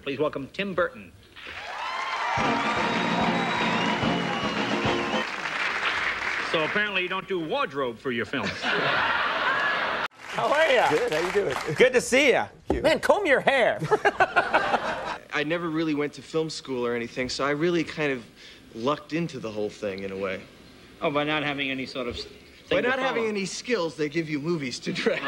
Please welcome Tim Burton. So apparently you don't do wardrobe for your films. How are you? Good, how you doing? Good to see you. Man, comb your hair. I never really went to film school or anything, so I really kind of lucked into the whole thing in a way. Oh, by not having any sort of By not having any skills, they give you movies to direct.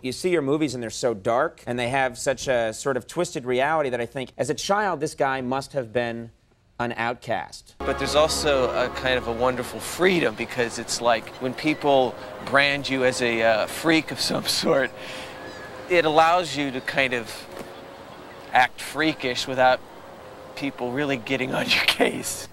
You see your movies and they're so dark, and they have such a sort of twisted reality that I think, as a child, this guy must have been an outcast. But there's also a kind of a wonderful freedom, because it's like when people brand you as a freak of some sort, it allows you to kind of act freakish without people really getting on your case.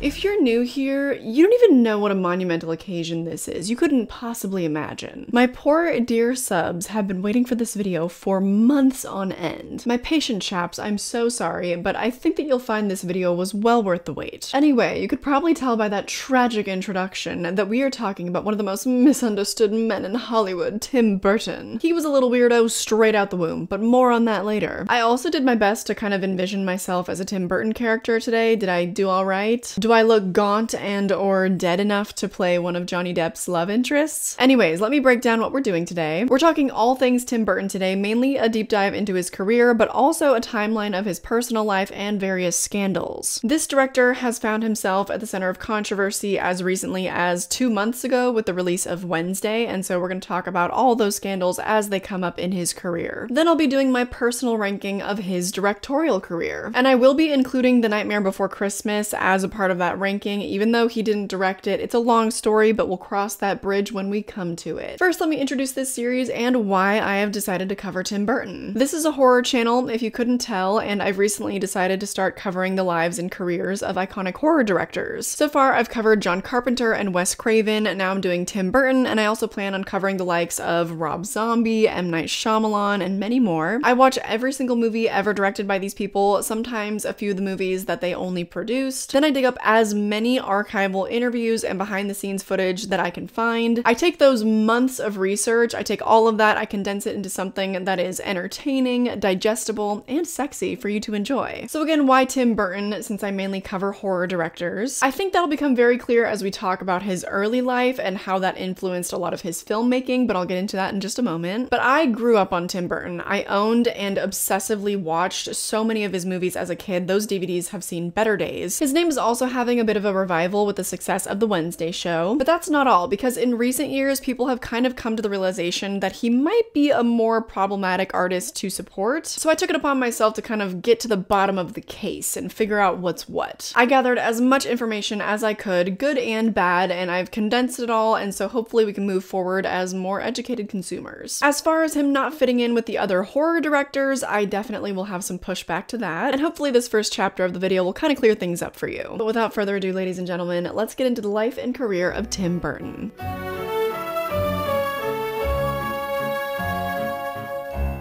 If you're new here, you don't even know what a monumental occasion this is. You couldn't possibly imagine. My poor dear subs have been waiting for this video for months on end. My patient chaps, I'm so sorry, but I think that you'll find this video was well worth the wait. Anyway, you could probably tell by that tragic introduction that we are talking about one of the most misunderstood men in Hollywood, Tim Burton. He was a little weirdo straight out the womb, but more on that later. I also did my best to kind of envision myself as a Tim Burton character today. Did I do all right? Do I look gaunt and or dead enough to play one of Johnny Depp's love interests? Anyways, let me break down what we're doing today. We're talking all things Tim Burton today, mainly a deep dive into his career, but also a timeline of his personal life and various scandals. This director has found himself at the center of controversy as recently as 2 months ago with the release of Wednesday, and so we're going to talk about all those scandals as they come up in his career. Then I'll be doing my personal ranking of his directorial career, and I will be including The Nightmare Before Christmas as a part of that ranking, even though he didn't direct it. It's a long story, but we'll cross that bridge when we come to it. First, let me introduce this series and why I have decided to cover Tim Burton. This is a horror channel, if you couldn't tell, and I've recently decided to start covering the lives and careers of iconic horror directors. So far, I've covered John Carpenter and Wes Craven, now I'm doing Tim Burton, and I also plan on covering the likes of Rob Zombie, M. Night Shyamalan, and many more. I watch every single movie ever directed by these people, sometimes a few of the movies that they only produced. Then I dig up as many archival interviews and behind the scenes footage that I can find. I take those months of research, I take all of that, I condense it into something that is entertaining, digestible, and sexy for you to enjoy. So again, why Tim Burton, since I mainly cover horror directors? I think that'll become very clear as we talk about his early life and how that influenced a lot of his filmmaking, but I'll get into that in just a moment. But I grew up on Tim Burton. I owned and obsessively watched so many of his movies as a kid. Those DVDs have seen better days. His name is also having a bit of a revival with the success of The Wednesday Show. But that's not all, because in recent years, people have kind of come to the realization that he might be a more problematic artist to support. So I took it upon myself to kind of get to the bottom of the case and figure out what's what. I gathered as much information as I could, good and bad, and I've condensed it all, and so hopefully we can move forward as more educated consumers. As far as him not fitting in with the other horror directors, I definitely will have some pushback to that, and hopefully this first chapter of the video will kind of clear things up for you. But without further ado, ladies and gentlemen, let's get into the life and career of Tim Burton.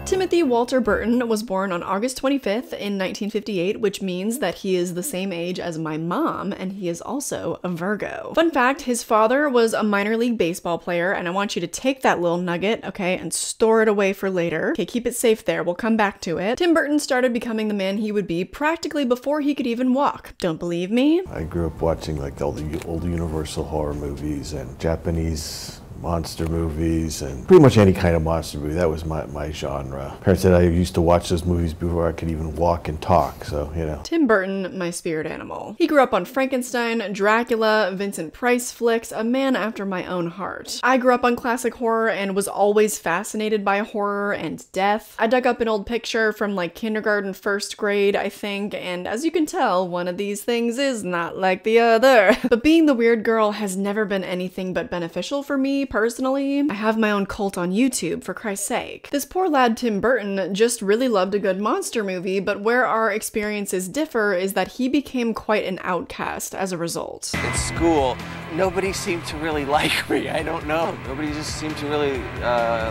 Timothy Walter Burton was born on August 25th in 1958, which means that he is the same age as my mom, and he is also a Virgo. Fun fact, his father was a minor league baseball player, and I want you to take that little nugget, okay, and store it away for later. Okay, keep it safe there, we'll come back to it. Tim Burton started becoming the man he would be practically before he could even walk. Don't believe me? I grew up watching like all the old Universal horror movies and Japanese monster movies and pretty much any kind of monster movie. That was my genre. Parents said I used to watch those movies before I could even walk and talk, so, you know. Tim Burton, my spirit animal. He grew up on Frankenstein, Dracula, Vincent Price flicks, a man after my own heart. I grew up on classic horror and was always fascinated by horror and death. I dug up an old picture from like kindergarten, first grade, I think, and as you can tell, one of these things is not like the other. But being the weird girl has never been anything but beneficial for me personally. I have my own cult on YouTube, for Christ's sake. This poor lad Tim Burton just really loved a good monster movie, but where our experiences differ is that he became quite an outcast as a result. In school, nobody seemed to really like me. I don't know. Nobody just seemed to really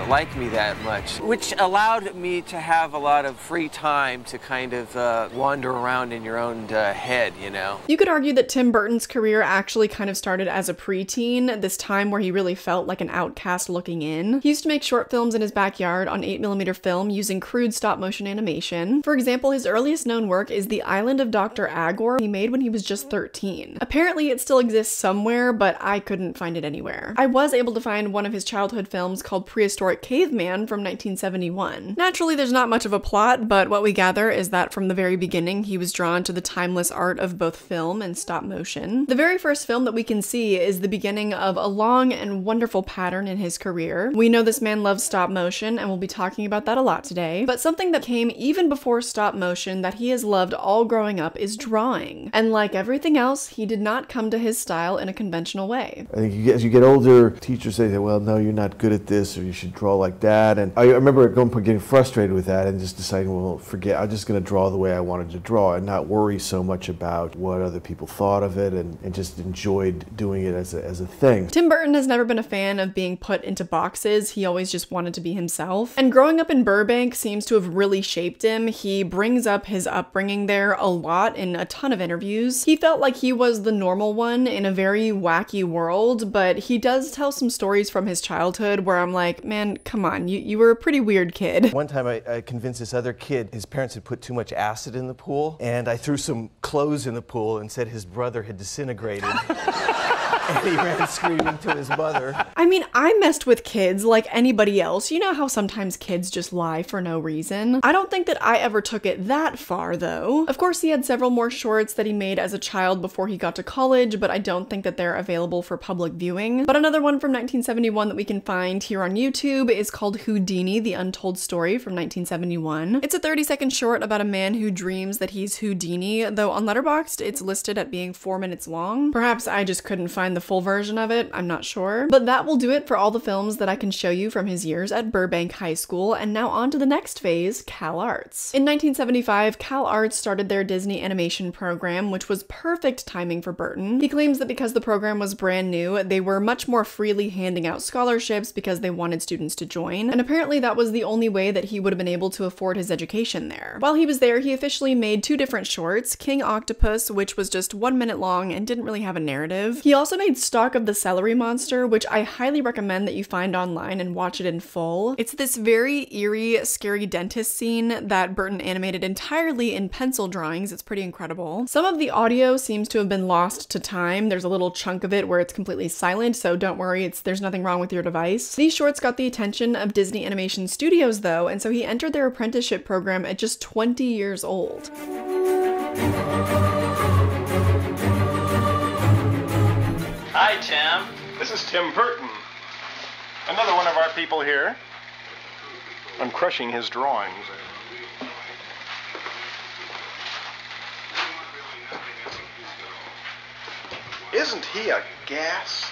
like me that much, which allowed me to have a lot of free time to kind of wander around in your own head, you know? You could argue that Tim Burton's career actually kind of started as a preteen, this time where he really felt like an outcast looking in. He used to make short films in his backyard on 8mm film using crude stop-motion animation. For example, his earliest known work is The Island of Dr. Agor he made when he was just 13. Apparently it still exists somewhere, but I couldn't find it anywhere. I was able to find one of his childhood films called Prehistoric Caveman from 1971. Naturally, there's not much of a plot, but what we gather is that from the very beginning, he was drawn to the timeless art of both film and stop motion. The very first film that we can see is the beginning of a long and wonderful pattern in his career. We know this man loves stop motion, and we'll be talking about that a lot today, but something that came even before stop motion that he has loved all growing up is drawing. And like everything else, he did not come to his style in a conventional way. I think as you get older, teachers say that, well, no, you're not good at this, or you should draw like that. And I remember at one point getting frustrated with that and just deciding, well, forget, I'm just going to draw the way I wanted to draw and not worry so much about what other people thought of it, and just enjoyed doing it as a thing. Tim Burton has never been a fan of being put into boxes. He always just wanted to be himself. And growing up in Burbank seems to have really shaped him. He brings up his upbringing there a lot in a ton of interviews. He felt like he was the normal one in a very wacky world, but he does tell some stories from his childhood where I'm like, man, come on, you were a pretty weird kid. One time I convinced this other kid his parents had put too much acid in the pool, and I threw some clothes in the pool and said his brother had disintegrated. And he ran screaming to his mother. I mean, I messed with kids like anybody else. You know how sometimes kids just lie for no reason? I don't think that I ever took it that far, though. Of course, he had several more shorts that he made as a child before he got to college, but I don't think that they're available for public viewing. But another one from 1971 that we can find here on YouTube is called Houdini, The Untold Story from 1971. It's a 30-second short about a man who dreams that he's Houdini, though on Letterboxd it's listed at being 4 minutes long. Perhaps I just couldn't find the full version of it, I'm not sure. But that will do it for all the films that I can show you from his years at Burbank High School, and now on to the next phase, Cal Arts. In 1975, Cal Arts started their Disney animation program, which was perfect timing for Burton. He claims that because the program was brand new, they were much more freely handing out scholarships because they wanted students to join, and apparently that was the only way that he would have been able to afford his education there. While he was there, he officially made 2 different shorts, King Octopus, which was just 1 minute long and didn't really have a narrative. He also made Stalk of the Celery Monster, which I highly recommend that you find online and watch it in full. It's this very eerie, scary dentist scene that Burton animated entirely in pencil drawings. It's pretty incredible. Some of the audio seems to have been lost to time. There's a little chunk of it where it's completely silent, so don't worry, there's nothing wrong with your device. These shorts got the attention of Disney Animation Studios though, and so he entered their apprenticeship program at just 20 years old. Hi, Tim. This is Tim Burton. Another one of our people here. I'm crushing his drawings. Isn't he a gas?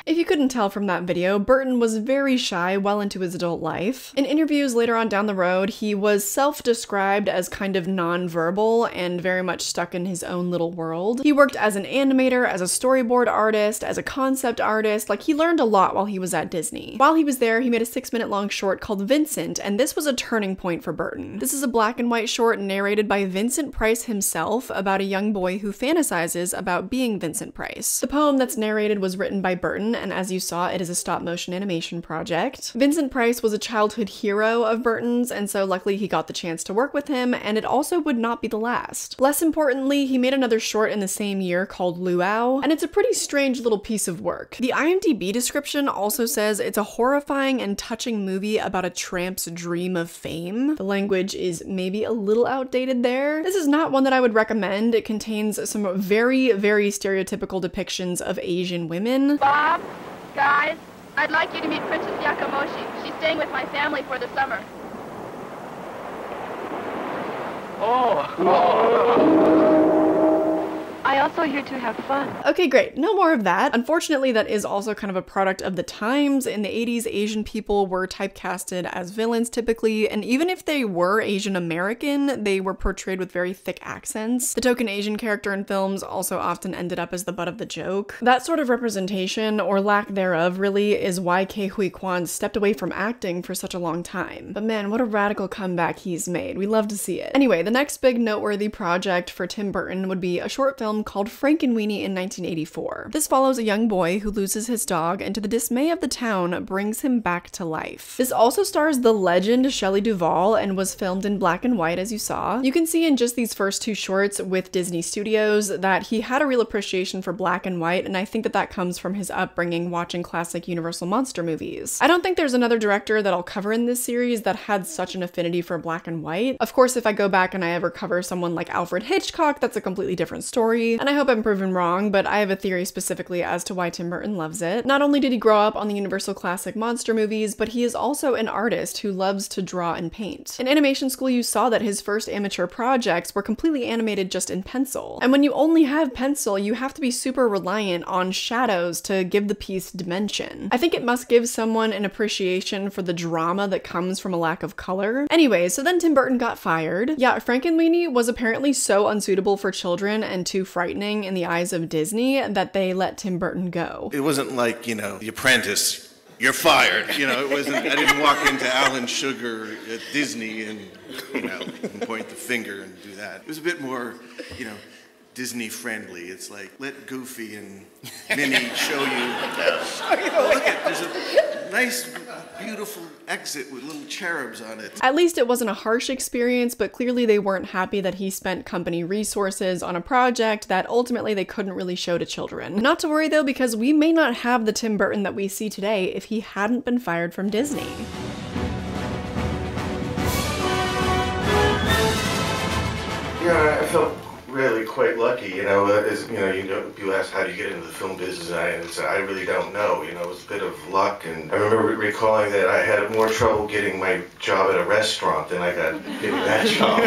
If you couldn't tell from that video, Burton was very shy well into his adult life. In interviews later on down the road, he was self-described as kind of non-verbal and very much stuck in his own little world. He worked as an animator, as a storyboard artist, as a concept artist, like he learned a lot while he was at Disney. While he was there, he made a 6-minute long short called Vincent, and this was a turning point for Burton. This is a black and white short narrated by Vincent Price himself about a young boy who fantasizes about being Vincent Price. The poem that's narrated was written by Burton, and as you saw, it is a stop-motion animation project. Vincent Price was a childhood hero of Burton's, and so luckily he got the chance to work with him, and it also would not be the last. Less importantly, he made another short in the same year called Luau, and it's a pretty strange little piece of work. The IMDb description also says it's a horrifying and touching movie about a tramp's dream of fame. The language is maybe a little outdated there. This is not one that I would recommend. It contains some very, very stereotypical depictions of Asian women. Bob, guys, I'd like you to meet Princess Yakamoshi. She's staying with my family for the summer. I also here to have fun. Okay, great. No more of that. Unfortunately, that is also kind of a product of the times. In the 80s, Asian people were typecasted as villains typically, and even if they were Asian American, they were portrayed with very thick accents. The token Asian character in films also often ended up as the butt of the joke. That sort of representation, or lack thereof, really is why Ke Huy Quan stepped away from acting for such a long time. But man, what a radical comeback he's made. We love to see it. Anyway, the next big noteworthy project for Tim Burton would be a short film film called Frankenweenie in 1984. This follows a young boy who loses his dog and to the dismay of the town brings him back to life. This also stars the legend Shelley Duvall and was filmed in black and white, as you saw. You can see in just these first 2 shorts with Disney Studios that he had a real appreciation for black and white, and I think that that comes from his upbringing watching classic Universal monster movies. I don't think there's another director that I'll cover in this series that had such an affinity for black and white. Of course, if I go back and I ever cover someone like Alfred Hitchcock, that's a completely different story, and I hope I'm proven wrong, but I have a theory specifically as to why Tim Burton loves it. Not only did he grow up on the Universal classic monster movies, but he is also an artist who loves to draw and paint. In animation school, you saw that his first amateur projects were completely animated just in pencil. And when you only have pencil, you have to be super reliant on shadows to give the piece dimension. I think it must give someone an appreciation for the drama that comes from a lack of color. Anyway, so then Tim Burton got fired. Yeah, Frankenweenie was apparently so unsuitable for children and too frightening in the eyes of Disney that they let Tim Burton go. It wasn't like, you know, The Apprentice, you're fired. You know, it wasn't, I didn't walk into Alan Sugar at Disney and, you know, and point the finger and do that. It was a bit more, you know, Disney friendly. It's like, let Goofy and Minnie show you. Oh, look at, there's a nice, beautiful exit with little cherubs on it. At least it wasn't a harsh experience, but clearly they weren't happy that he spent company resources on a project that ultimately they couldn't really show to children. Not to worry though, because we may not have the Tim Burton that we see today if he hadn't been fired from Disney. Yeah, I felt really quite lucky, you know, people ask how do you get into the film business, and I said, I really don't know, you know, it was a bit of luck, and I remember recalling that I had more trouble getting my job at a restaurant than I got getting that job.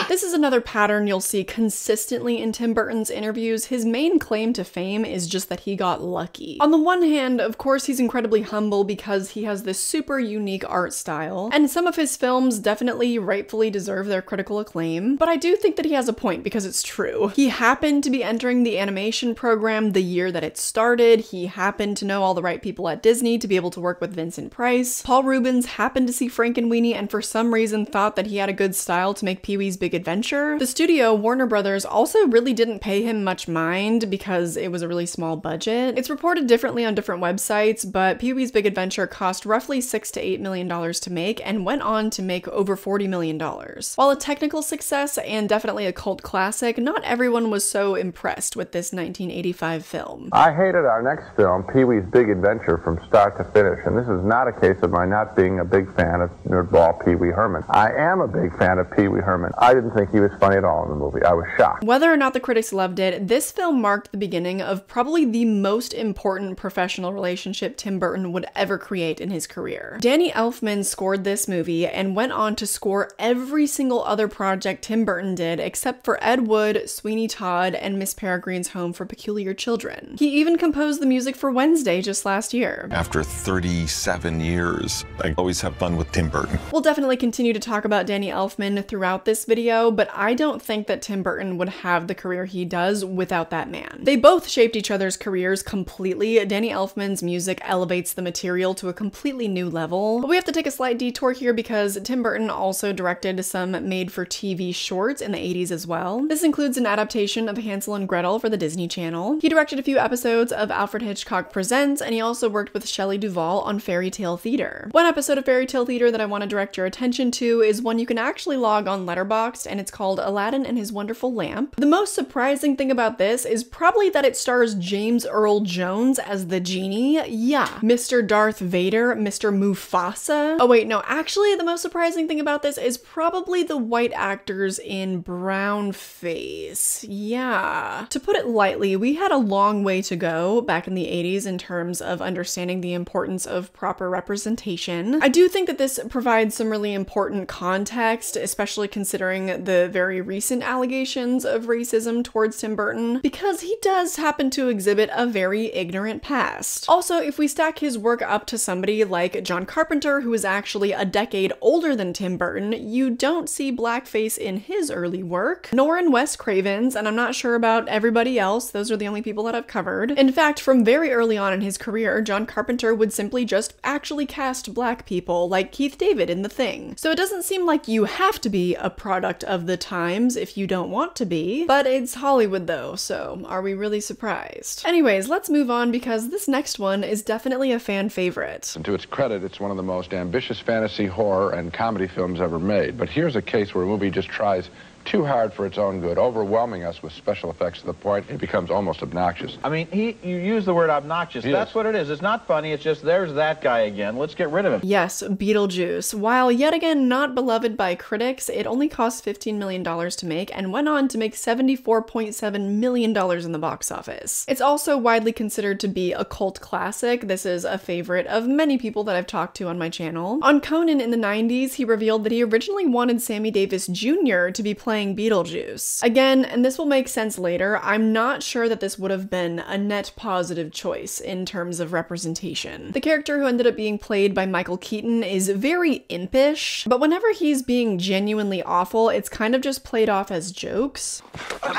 This is another pattern you'll see consistently in Tim Burton's interviews. His main claim to fame is just that he got lucky. On the one hand, of course, he's incredibly humble because he has this super unique art style, and some of his films definitely rightfully deserve their critical acclaim, but I do think that he has a point because it's true. He happened to be entering the animation program the year that it started. He happened to know all the right people at Disney to be able to work with Vincent Price. Paul Reubens happened to see Frankenweenie and for some reason thought that he had a good style to make Pee-wee's Big Adventure. The studio, Warner Brothers, also really didn't pay him much mind because it was a really small budget. It's reported differently on different websites, but Pee-wee's Big Adventure cost roughly $6 to $8 million to make and went on to make over $40 million. While a technical success and definitely a cult classic, not everyone was so impressed with this 1985 film. I hated our next film, Pee-wee's Big Adventure, from start to finish, and this is not a case of my not being a big fan of nerdball Pee-wee Herman. I am a big fan of Pee-wee Herman. I didn't think he was funny at all in the movie. I was shocked. Whether or not the critics loved it, this film marked the beginning of probably the most important professional relationship Tim Burton would ever create in his career. Danny Elfman scored this movie and went on to score every single other project Tim Burton did except for Ed Wood, Sweeney Todd, and Miss Peregrine's Home for Peculiar Children. He even composed the music for Wednesday just last year. After 37 years, I always have fun with Tim Burton. We'll definitely continue to talk about Danny Elfman throughout this video, but I don't think that Tim Burton would have the career he does without that man. They both shaped each other's careers completely. Danny Elfman's music elevates the material to a completely new level. But we have to take a slight detour here because Tim Burton also directed some made-for-TV shorts in the 80s as well. This includes an adaptation of Hansel and Gretel for the Disney Channel. He directed a few episodes of Alfred Hitchcock Presents, and he also worked with Shelley Duvall on Fairy Tale Theater. One episode of Fairy Tale Theater that I want to direct your attention to is one you can actually log on Letterboxd, and it's called Aladdin and His Wonderful Lamp. The most surprising thing about this is probably that it stars James Earl Jones as the genie. Yeah, Mr. Darth Vader, Mr. Mufasa. Oh wait, no, actually the most surprising thing about this is probably the white actors in brown face. Yeah. To put it lightly, we had a long way to go back in the 80s in terms of understanding the importance of proper representation. I do think that this provides some really important context, especially considering the very recent allegations of racism towards Tim Burton, because he does happen to exhibit a very ignorant past. Also, if we stack his work up to somebody like John Carpenter, who is actually a decade older than Tim Burton, you don't see blackface in his early work, nor in Wes Craven, Stevens, and I'm not sure about everybody else. Those are the only people that I've covered. In fact, from very early on in his career, John Carpenter would simply just actually cast black people, like Keith David in The Thing. So it doesn't seem like you have to be a product of the times if you don't want to be, but it's Hollywood though, so are we really surprised? Anyways, let's move on because this next one is definitely a fan favorite. And to its credit, it's one of the most ambitious fantasy, horror, and comedy films ever made. But here's a case where a movie just tries too hard for its own good, overwhelming us with special effects to the point it becomes almost obnoxious. I mean, you use the word obnoxious. Yes. That's what it is. It's not funny. It's just, there's that guy again. Let's get rid of him. Yes, Beetlejuice. While yet again not beloved by critics, it only cost $15 million to make and went on to make $74.7 million in the box office. It's also widely considered to be a cult classic. This is a favorite of many people that I've talked to on my channel. On Conan in the 90s, he revealed that he originally wanted Sammy Davis Jr. to be playing Beetlejuice. Again, and this will make sense later, I'm not sure that this would have been a net positive choice in terms of representation. The character who ended up being played by Michael Keaton is very impish, but whenever he's being genuinely awful, it's kind of just played off as jokes. Am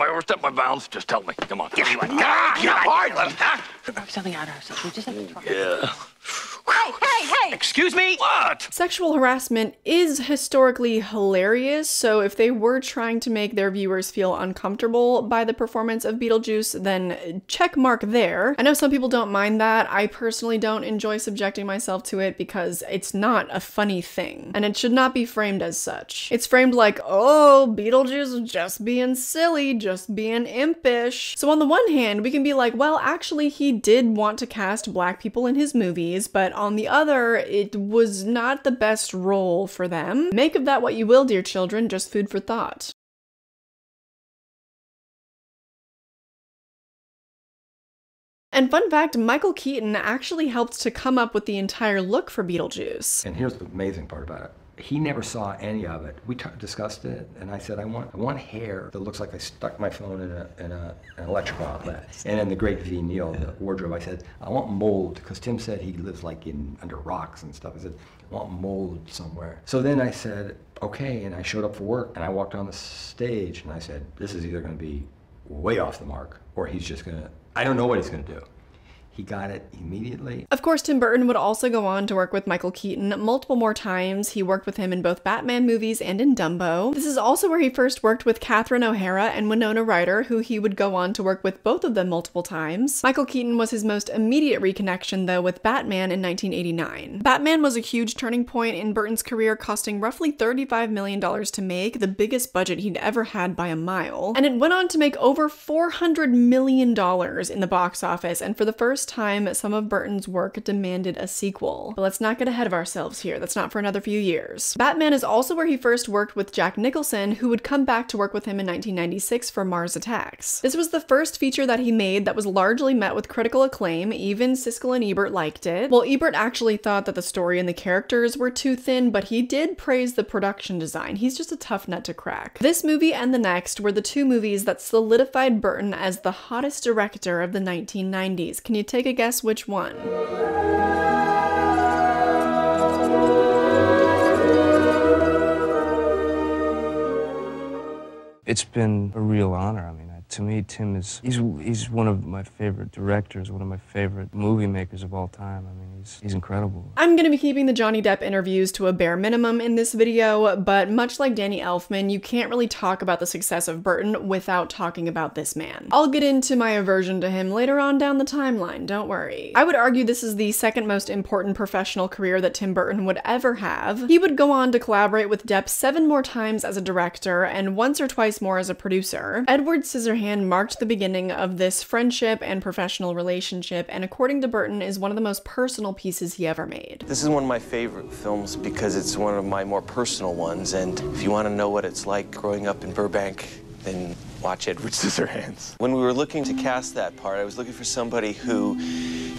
I overstepped my bounds? Just tell me. Come on. Give me one. Something out of ourselves. We just have to try. Yeah. Hey! Excuse me? What? Sexual harassment is historically hilarious, so if they were trying to make their viewers feel uncomfortable by the performance of Beetlejuice, then check mark there. I know some people don't mind that. I personally don't enjoy subjecting myself to it because it's not a funny thing, and it should not be framed as such. It's framed like, oh, Beetlejuice is just being silly, just being impish. So on the one hand, we can be like, well, actually, he did want to cast black people in his movies, but on the other, it was not the best role for them. Make of that what you will, dear children, just food for thought. And fun fact, Michael Keaton actually helped to come up with the entire look for Beetlejuice. And here's the amazing part about it. He never saw any of it. We discussed it, and I said, I want hair that looks like I stuck my phone in an electrical outlet. And in the Great V. Neal, the wardrobe, I said, I want mold, because Tim said he lives like under rocks and stuff. I said, I want mold somewhere. So then I said, okay, and I showed up for work, and I walked on the stage, and I said, this is either going to be way off the mark, or he's just going to, I don't know what he's going to do. He got it immediately. Of course, Tim Burton would also go on to work with Michael Keaton multiple more times. He worked with him in both Batman movies and in Dumbo. This is also where he first worked with Catherine O'Hara and Winona Ryder, who he would go on to work with both of them multiple times. Michael Keaton was his most immediate reconnection, though, with Batman in 1989. Batman was a huge turning point in Burton's career, costing roughly $35 million to make, the biggest budget he'd ever had by a mile. And it went on to make over $400 million in the box office, and for the first time, some of Burton's work demanded a sequel. But let's not get ahead of ourselves here. That's not for another few years. Batman is also where he first worked with Jack Nicholson, who would come back to work with him in 1996 for Mars Attacks. This was the first feature that he made that was largely met with critical acclaim. Even Siskel and Ebert liked it. Well, Ebert actually thought that the story and the characters were too thin, but he did praise the production design. He's just a tough nut to crack. This movie and the next were the two movies that solidified Burton as the hottest director of the 1990s. Can you take a guess which one? It's been a real honor. I mean, to me, Tim is, he's one of my favorite directors, one of my favorite movie makers of all time. I mean, he's incredible. I'm gonna be keeping the Johnny Depp interviews to a bare minimum in this video, but much like Danny Elfman, you can't really talk about the success of Burton without talking about this man. I'll get into my aversion to him later on down the timeline, don't worry. I would argue this is the second most important professional career that Tim Burton would ever have. He would go on to collaborate with Depp 7 more times as a director and once or twice more as a producer. Edward Scissorhands marked the beginning of this friendship and professional relationship, and according to Burton, is one of the most personal pieces he ever made. This is one of my favorite films because it's one of my more personal ones, and if you want to know what it's like growing up in Burbank, then watch Edward Scissorhands. When we were looking to cast that part, I was looking for somebody who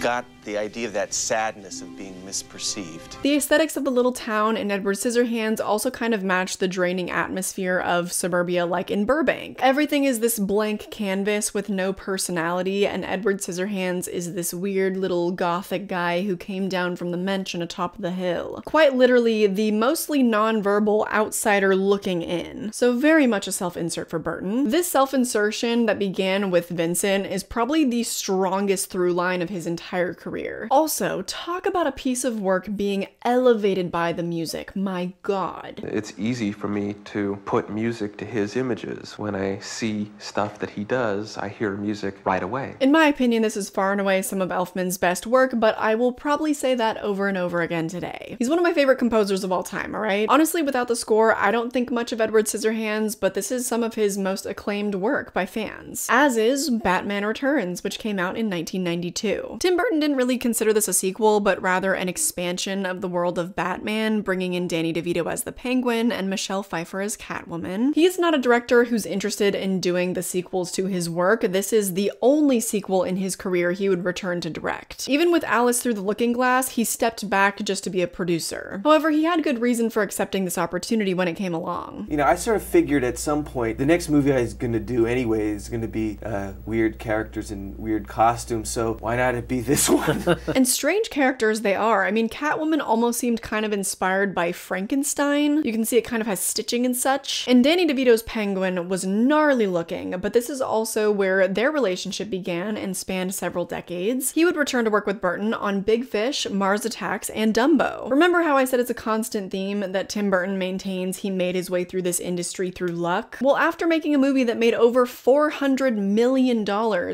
got the idea of that sadness of being misperceived. The aesthetics of the little town in Edward Scissorhands also kind of match the draining atmosphere of suburbia like in Burbank. Everything is this blank canvas with no personality, and Edward Scissorhands is this weird little gothic guy who came down from the mensch atop of the hill. Quite literally the mostly non-verbal outsider looking in. So very much a self-insert for Burton. This self-insertion that began with Vincent is probably the strongest through line of his entire career. Also, talk about a piece of work being elevated by the music. My God. It's easy for me to put music to his images. When I see stuff that he does, I hear music right away. In my opinion, this is far and away some of Elfman's best work, but I will probably say that over and over again today. He's one of my favorite composers of all time, alright? Honestly, without the score, I don't think much of Edward Scissorhands, but this is some of his most acclaimed work by fans. As is Batman Returns, which came out in 1992. Tim Burton didn't really consider this a sequel, but rather an expansion of the world of Batman, bringing in Danny DeVito as the Penguin and Michelle Pfeiffer as Catwoman. He is not a director who's interested in doing the sequels to his work. This is the only sequel in his career he would return to direct. Even with Alice Through the Looking Glass, he stepped back just to be a producer. However, he had good reason for accepting this opportunity when it came along. You know, I sort of figured at some point the next movie I was going to do anyway is going to be weird characters in weird costumes, so why not it be this one? And strange characters they are. I mean, Catwoman almost seemed kind of inspired by Frankenstein. You can see it kind of has stitching and such. And Danny DeVito's Penguin was gnarly looking, but this is also where their relationship began and spanned several decades. He would return to work with Burton on Big Fish, Mars Attacks, and Dumbo. Remember how I said it's a constant theme that Tim Burton maintains he made his way through this industry through luck? Well, after making a movie that made over $400 million,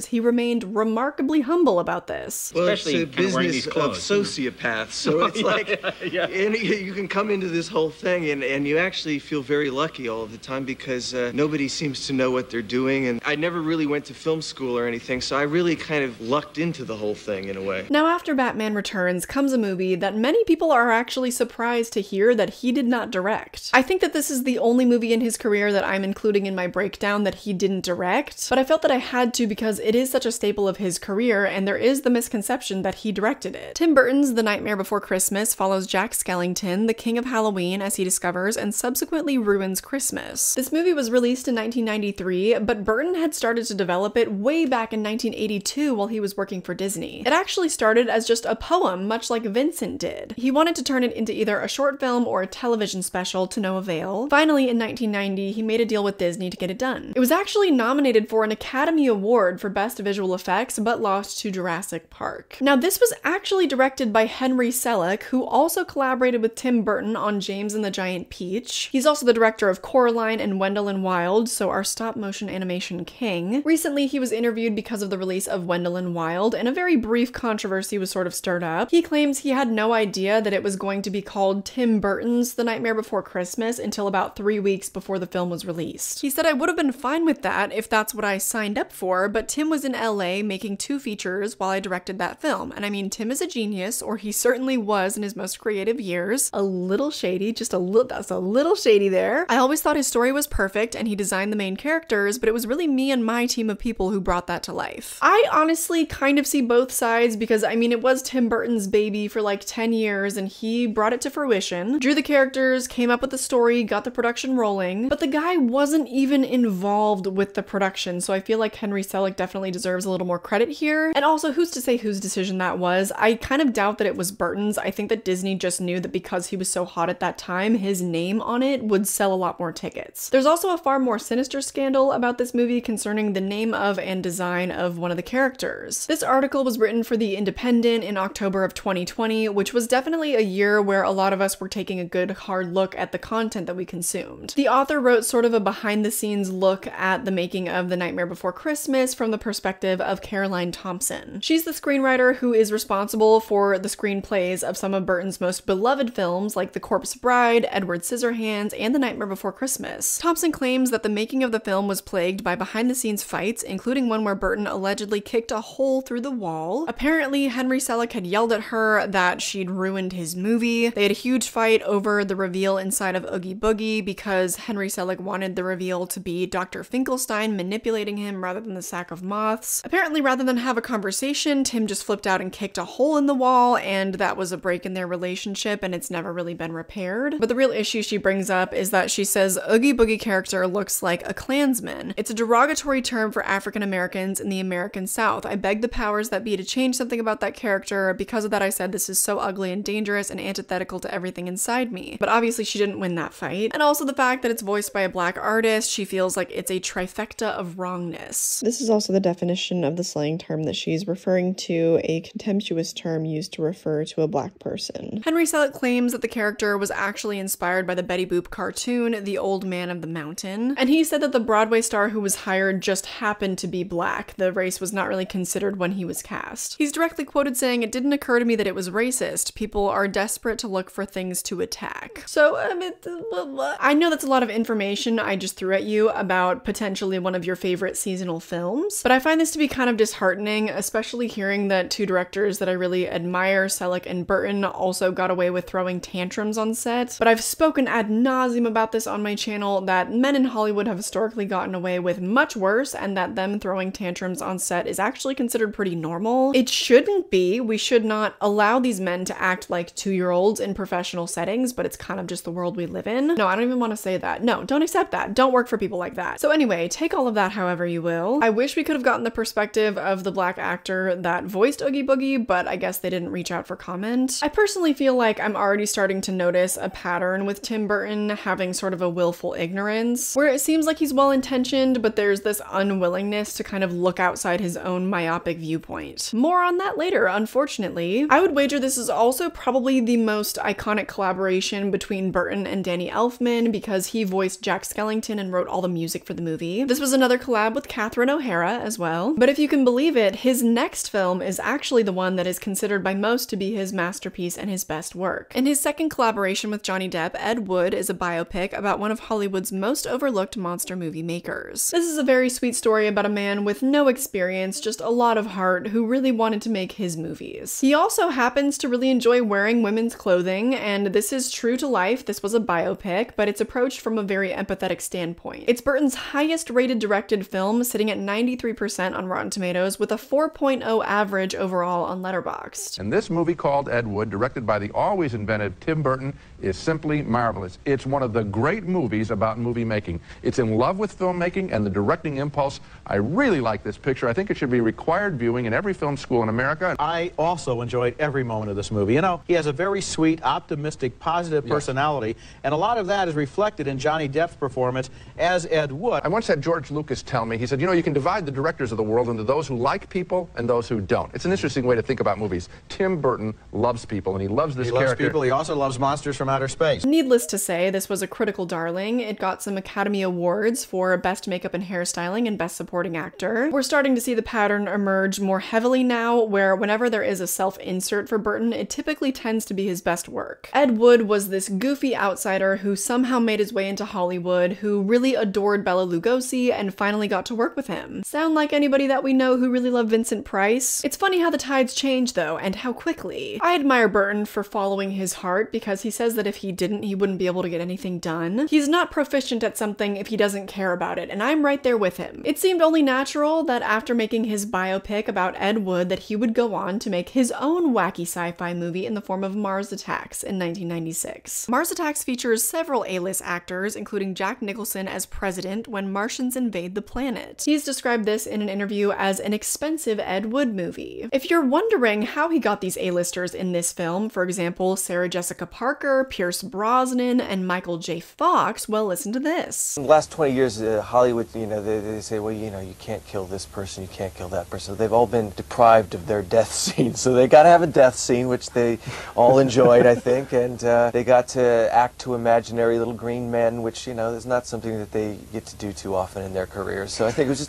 he remained remarkably humble about this. Well, especially it's a business of sociopaths, so it's and you can come into this whole thing and you actually feel very lucky all of the time because nobody seems to know what they're doing, and I never really went to film school or anything, so I really kind of lucked into the whole thing in a way. Now, after Batman Returns comes a movie that many people are actually surprised to hear that he did not direct. I think that this is the only movie in his career that I'm including in my breakdown that he didn't direct, but I felt that I had to because it is such a staple of his career and there is the misconception that he directed it. Tim Burton's The Nightmare Before Christmas follows Jack Skellington, the king of Halloween, as he discovers and subsequently ruins Christmas. This movie was released in 1993, but Burton had started to develop it way back in 1982 while he was working for Disney. It actually started as just a poem, much like Vincent did. He wanted to turn it into either a short film or a television special, to no avail. Finally, in 1990, he made a deal with Disney to get it done. It was actually nominated for an Academy Award for Best Visual Effects, but lost to Jurassic Park. Now, this was actually directed by Henry Selick, who also collaborated with Tim Burton on James and the Giant Peach. He's also the director of Coraline and Wendell and Wild, so our stop-motion animation king. Recently, he was interviewed because of the release of Wendell and Wild, and a very brief controversy was sort of stirred up. He claims he had no idea that it was going to be called Tim Burton's The Nightmare Before Christmas until about 3 weeks before the film was released. He said, "I would have been fine with that if that's what I signed up for, but Tim was in LA making 2 features while I directed that film. And I mean, Tim is a genius, or he certainly was in his most creative years." A little shady, just a little, that's a little shady there. "I always thought his story was perfect and he designed the main characters, but it was really me and my team of people who brought that to life." I honestly kind of see both sides because, I mean, it was Tim Burton's baby for like 10 years and he brought it to fruition, drew the characters, came up with the story, got the production rolling, but the guy wasn't even involved with the production, so I feel like Henry Selick definitely deserves a little more credit here. And also, who's to say whose decision that was? I kind of doubt that it was Burton's. I think that Disney just knew that because he was so hot at that time, his name on it would sell a lot more tickets. There's also a far more sinister scandal about this movie concerning the name of and design of one of the characters. This article was written for The Independent in October of 2020, which was definitely a year where a lot of us were taking a good hard look at the content that we consumed. The author wrote sort of a behind-the-scenes look at the making of The Nightmare Before Christmas from the perspective of Caroline Thompson. She's the screenwriter who is responsible for the screenplays of some of Burton's most beloved films like The Corpse Bride, Edward Scissorhands, and The Nightmare Before Christmas. Thompson claims that the making of the film was plagued by behind-the-scenes fights, including one where Burton allegedly kicked a hole through the wall. Apparently, Henry Selick had yelled at her that she'd ruined his movie. They had a huge fight over the reveal inside of Oogie Boogie because Henry Selick wanted the reveal to be Dr. Finkelstein manipulating him rather than the sack of moths. Apparently, rather than have a conversation, Tim just flipped out and kicked a hole in the wall, and that was a break in their relationship and it's never really been repaired. But the real issue she brings up is that she says Oogie Boogie character looks like a Klansman. It's a derogatory term for African Americans in the American South. I beg the powers that be to change something about that character. Because of that, I said this is so ugly and dangerous and antithetical to everything inside me. But obviously she didn't win that fight. And also the fact that it's voiced by a black artist, she feels like it's a trifecta of wrongness. This is also the definition of the slang term that she's referring to, a contemptuous term used to refer to a black person. Henry Selick claims that the character was actually inspired by the Betty Boop cartoon, The Old Man of the Mountain. And he said that the Broadway star who was hired just happened to be black. The race was not really considered when he was cast. He's directly quoted saying, "It didn't occur to me that it was racist. People are desperate to look for things to attack." So, I know that's a lot of information I just threw at you about potentially one of your favorite seasonal films, but I find this to be kind of disheartening, especially hearing that two directors that I really admire, Selick and Burton, also got away with throwing tantrums on set. But I've spoken ad nauseum about this on my channel, that men in Hollywood have historically gotten away with much worse, and that them throwing tantrums on set is actually considered pretty normal. It shouldn't be. We should not allow these men to act like 2-year-olds in professional settings, but it's kind of just the world we live in. No, I don't even want to say that. No, don't accept that. Don't work for people like that. So anyway, take all of that however you will. I wish we could have gotten the perspective of the black actor that voiced Oogie Boogie, but I guess they didn't reach out for comment. I personally feel like I'm already starting to notice a pattern with Tim Burton having sort of a willful ignorance, where it seems like he's well-intentioned, but there's this unwillingness to kind of look outside his own myopic viewpoint. More on that later, unfortunately. I would wager this is also probably the most iconic collaboration between Burton and Danny Elfman, because he voiced Jack Skellington and wrote all the music for the movie. This was another collab with Catherine O'Hara as well. But if you can believe it, his next film is actually the one that is considered by most to be his masterpiece and his best work. In his second collaboration with Johnny Depp, Ed Wood is a biopic about one of Hollywood's most overlooked monster movie makers. This is a very sweet story about a man with no experience, just a lot of heart, who really wanted to make his movies. He also happens to really enjoy wearing women's clothing, and this is true to life. This was a biopic, but it's approached from a very empathetic standpoint. It's Burton's highest rated directed film, sitting at 93% on Rotten Tomatoes with a 4.0 average overall on Letterboxd. And this movie called Ed Wood, directed by the always inventive Tim Burton, is simply marvelous. It's one of the great movies about movie making. It's in love with filmmaking and the directing impulse. I really like this picture. I think it should be required viewing in every film school in America. I also enjoyed every moment of this movie. You know, he has a very sweet, optimistic, positive personality, and a lot of that is reflected in Johnny Depp's performance as Ed Wood. I once had George Lucas tell me, he said, you know, you can divide the directors of the world into those who like people and those who don't. It's an interesting way to think about movies. Tim Burton loves people, and he loves this character. He loves people. He also loves monsters from outer space. Needless to say, this was a critical darling. It got some Academy Awards for Best Makeup and Hairstyling and Best Supporting Actor. We're starting to see the pattern emerge more heavily now, where whenever there is a self-insert for Burton, it typically tends to be his best work. Ed Wood was this goofy outsider who somehow made his way into Hollywood, who really adored Bela Lugosi and finally got to work with him. Sound like anybody that we know who really loved Vincent Price? It's funny how the tides change though, and how quickly. I admire Burton for following his heart, because he says that if he didn't, he wouldn't be able to get anything done. He's not proficient at something if he doesn't care about it, and I'm right there with him. It seemed only natural that after making his biopic about Ed Wood that he would go on to make his own wacky sci-fi movie in the form of Mars Attacks in 1996. Mars Attacks features several A-list actors, including Jack Nicholson as President when Martians invade the planet. He's described this in an interview as an expensive Ed Wood movie. If you're wondering how he got these A-listers in this film, for example, Sarah Jessica Parker, Pierce Brosnan, and Michael J. Fox, well, listen to this. In the last 20 years, Hollywood, you know, they say, well, you know, you can't kill this person, you can't kill that person. They've all been deprived of their death scene, so they got to have a death scene, which they all enjoyed, I think, and they got to act to imaginary little green men, which, you know, is not something that they get to do too often in their careers. So I think it was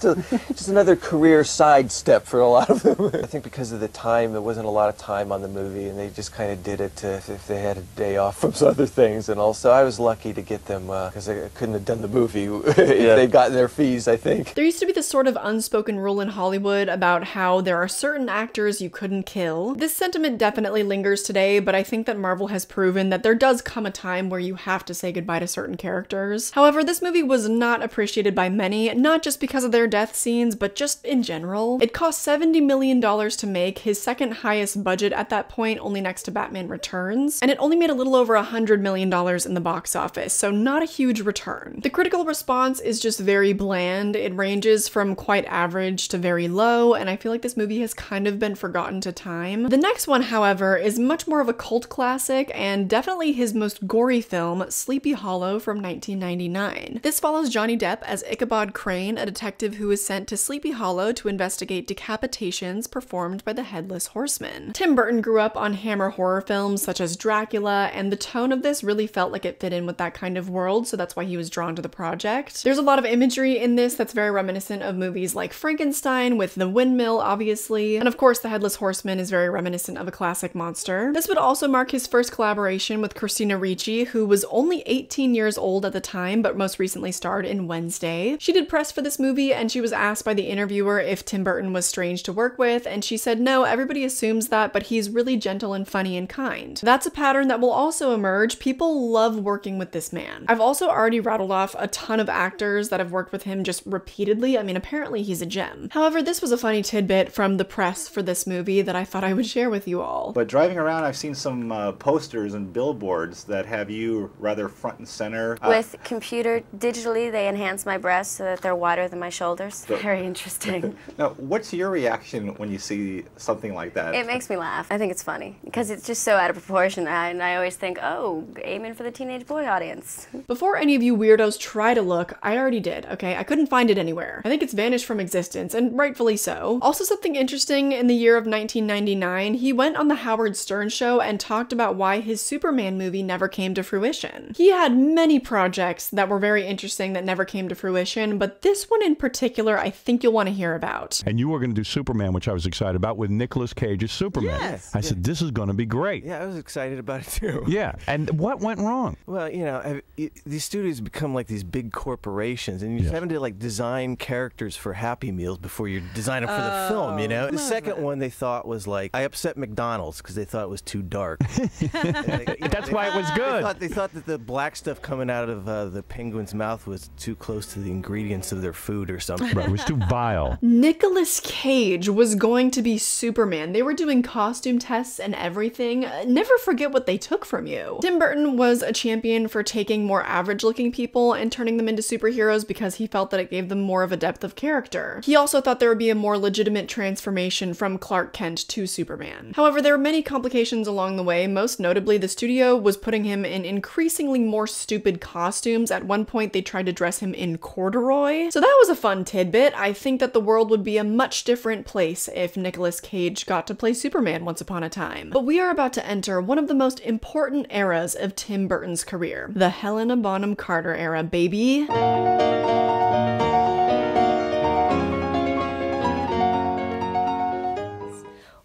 just another career sidestep for a lot of them. I think because of the time, there wasn't a lot of time on the movie, and they just kind of did it if they had a day off from some other things. And also, I was lucky to get them because I couldn't have done the movie if they'd gotten their fees, I think. There used to be this sort of unspoken rule in Hollywood about how there are certain actors you couldn't kill. This sentiment definitely lingers today, but I think that Marvel has proven that there does come a time where you have to say goodbye to certain characters. However, this movie was not appreciated by many, not just because of their death scenes, but just in general. It cost $70 million million to make, his second highest budget at that point, only next to Batman Returns, and it only made a little over $100 million in the box office, so not a huge return. The critical response is just very bland. It ranges from quite average to very low, and I feel like this movie has kind of been forgotten to time. The next one, however, is much more of a cult classic, and definitely his most gory film, Sleepy Hollow from 1999. This follows Johnny Depp as Ichabod Crane, a detective who is sent to Sleepy Hollow to investigate decapitations performed by the Headless Horseman. Tim Burton grew up on Hammer horror films such as Dracula, and the tone of this really felt like it fit in with that kind of world, so that's why he was drawn to the project. There's a lot of imagery in this that's very reminiscent of movies like Frankenstein, with the windmill, obviously, and of course the Headless Horseman is very reminiscent of a classic monster. This would also mark his first collaboration with Christina Ricci, who was only 18 years old at the time, but most recently starred in Wednesday. She did press for this movie, and she was asked by the interviewer if Tim Burton was strange to work with, and she said no, everybody assumes that, but he's really gentle and funny and kind. That's a pattern that will also emerge. People love working with this man. I've also already rattled off a ton of actors that have worked with him just repeatedly. I mean, apparently he's a gem. However, this was a funny tidbit from the press for this movie that I thought I would share with you all. But driving around, I've seen some posters and billboards that have you rather front and center. With computer, digitally, they enhance my breasts so that they're wider than my shoulders. Very interesting. Now, what's your reaction when you see something like that? It makes me laugh. I think it's funny because it's just so out of proportion, and I always think, oh, aiming for the teenage boy audience. Before any of you weirdos try to look, I already did, okay? I couldn't find it anywhere. I think it's vanished from existence, and rightfully so. Also, something interesting, in the year of 1999, he went on the Howard Stern show and talked about why his Superman movie never came to fruition. He had many projects that were very interesting that never came to fruition, but this one in particular, I think you'll want to hear about. And you were going to do Superman, which I was excited about, with Nicolas Cage as Superman. Yes. I said, this is going to be great. Yeah, I was excited about it too. Yeah, and what went wrong? Well, you know, these studios become like these big corporations, and you're having to like design characters for Happy Meals before you design them for the film, you know? The second one they thought was like, I upset McDonald's because they thought it was too dark. That's why it was good. They thought that the black stuff coming out of the penguin's mouth was too close to the ingredients of their food or something. Right, it was too vile. Nicolas Cage was going to be Superman. They were doing costume tests and everything. Never forget what they took from you. Tim Burton was a champion for taking more average-looking people and turning them into superheroes because he felt that it gave them more of a depth of character. He also thought there would be a more legitimate transformation from Clark Kent to Superman. However, there were many complications along the way. Most notably, the studio was putting him in increasingly more stupid costumes. At one point, they tried to dress him in corduroy. So that was a fun tidbit. I think that the world would be a much different place if Nicolas Cage got to play Superman once upon a time. But we are about to enter one of the most important eras of Tim Burton's career. The Helena Bonham Carter era, baby.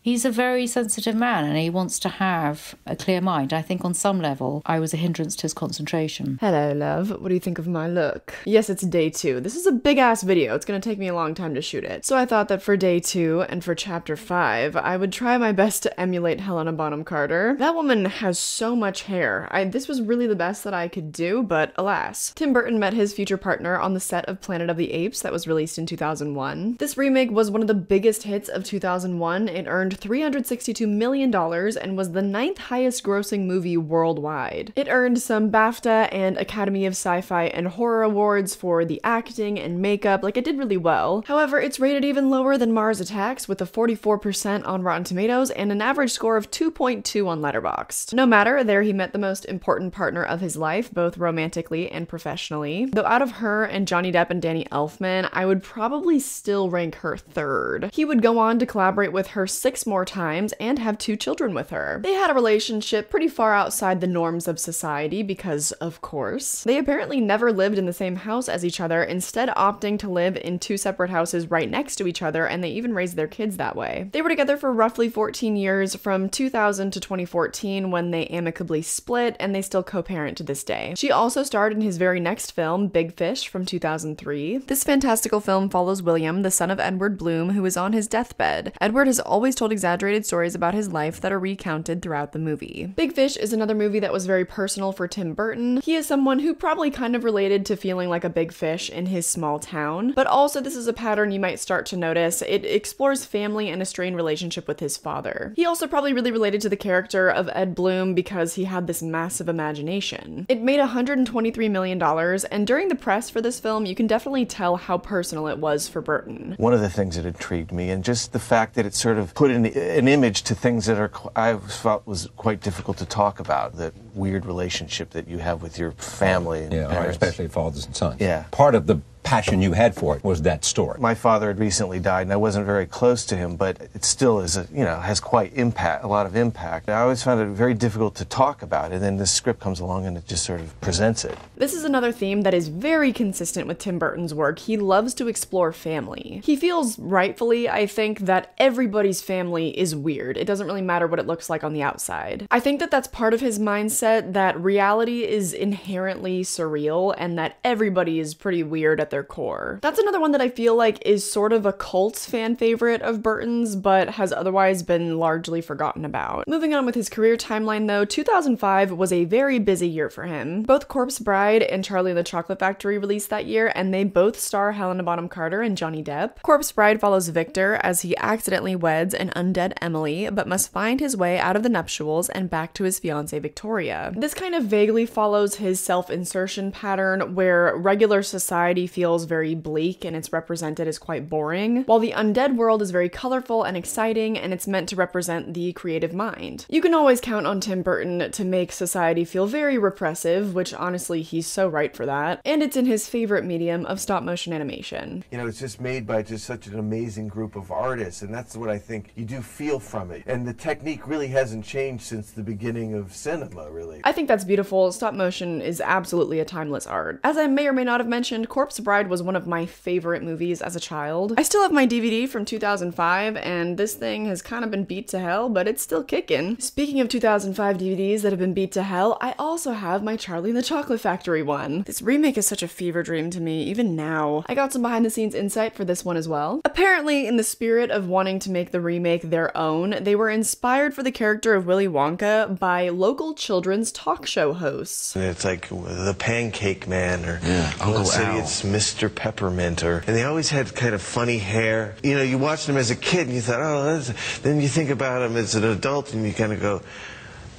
He's a very sensitive man and he wants to have a clear mind. I think on some level, I was a hindrance to his concentration. Hello, love. What do you think of my look? Yes, it's day 2. This is a big-ass video. It's gonna take me a long time to shoot it. So I thought that for day 2 and for chapter 5, I would try my best to emulate Helena Bonham Carter. That woman has so much hair. This was really the best that I could do, but alas. Tim Burton met his future partner on the set of Planet of the Apes that was released in 2001. This remake was one of the biggest hits of 2001. It earned $362 million and was the 9th highest grossing movie worldwide. It earned some BAFTA and Academy of Sci-Fi and Horror Awards for the acting and makeup. Like, it did really well. However, it's rated even lower than Mars Attacks with a 44% on Rotten Tomatoes and an average score of 2.2 on Letterboxd. No matter, there he met the most important partner of his life, both romantically and professionally. Though out of her and Johnny Depp and Danny Elfman, I would probably still rank her 3rd. He would go on to collaborate with her 6 more times and have 2 children with her. They had a relationship pretty far outside the norms of society because, of course. They apparently never lived in the same house as each other, instead opting to live in 2 separate houses right next to each other, and they even raised their kids that way. They were together for roughly 14 years, from 2000 to 2014 when they amicably split, and they still co-parent to this day. She also starred in his very next film, Big Fish, from 2003. This fantastical film follows William, the son of Edward Bloom, who is on his deathbed. Edward has always told told exaggerated stories about his life that are recounted throughout the movie. Big Fish is another movie that was very personal for Tim Burton. He is someone who probably kind of related to feeling like a big fish in his small town, but also this is a pattern you might start to notice. It explores family and a strained relationship with his father. He also probably really related to the character of Ed Bloom because he had this massive imagination. It made $123 million, and during the press for this film, you can definitely tell how personal it was for Burton. One of the things that intrigued me, and just the fact that it sort of put an image to things that I felt was quite difficult to talk about, that weird relationship that you have with your family and parents. Especially fathers and sons. Yeah. Part of the passion you had for it was that story. My father had recently died, and I wasn't very close to him, but it still is, has quite a lot of impact. I always found it very difficult to talk about, and then this script comes along and it just sort of presents it. This is another theme that is very consistent with Tim Burton's work. He loves to explore family. He feels, rightfully, I think, that everybody's family is weird. It doesn't really matter what it looks like on the outside. I think that that's part of his mindset, that reality is inherently surreal and that everybody is pretty weird at their core. That's another one that I feel like is sort of a cult fan favorite of Burton's, but has otherwise been largely forgotten about. Moving on with his career timeline though, 2005 was a very busy year for him. Both Corpse Bride and Charlie and the Chocolate Factory released that year, and they both star Helena Bonham Carter and Johnny Depp. Corpse Bride follows Victor as he accidentally weds an undead Emily, but must find his way out of the nuptials and back to his fiancée Victoria. This kind of vaguely follows his self-insertion pattern, where regular society feels very bleak and it's represented as quite boring, while the undead world is very colorful and exciting, and it's meant to represent the creative mind. You can always count on Tim Burton to make society feel very repressive, which honestly he's so right for that, and it's in his favorite medium of stop-motion animation. It's just made by just such an amazing group of artists, and that's what I think you do feel from it. And the technique really hasn't changed since the beginning of cinema, really. I think that's beautiful. Stop-motion is absolutely a timeless art. As I may or may not have mentioned, Corpse Bride was one of my favorite movies as a child. I still have my DVD from 2005, and this thing has kind of been beat to hell, but it's still kicking. Speaking of 2005 DVDs that have been beat to hell, I also have my Charlie and the Chocolate Factory one. This remake is such a fever dream to me, even now. I got some behind-the-scenes insight for this one as well. Apparently, in the spirit of wanting to make the remake their own, they were inspired for the character of Willy Wonka by local children's talk show hosts. It's like the Pancake Man, or Uncle let's say Al. it's Mr. Peppermint, and they always had kind of funny hair. You watched them as a kid and you thought, oh, then you think about them as an adult and you kind of go,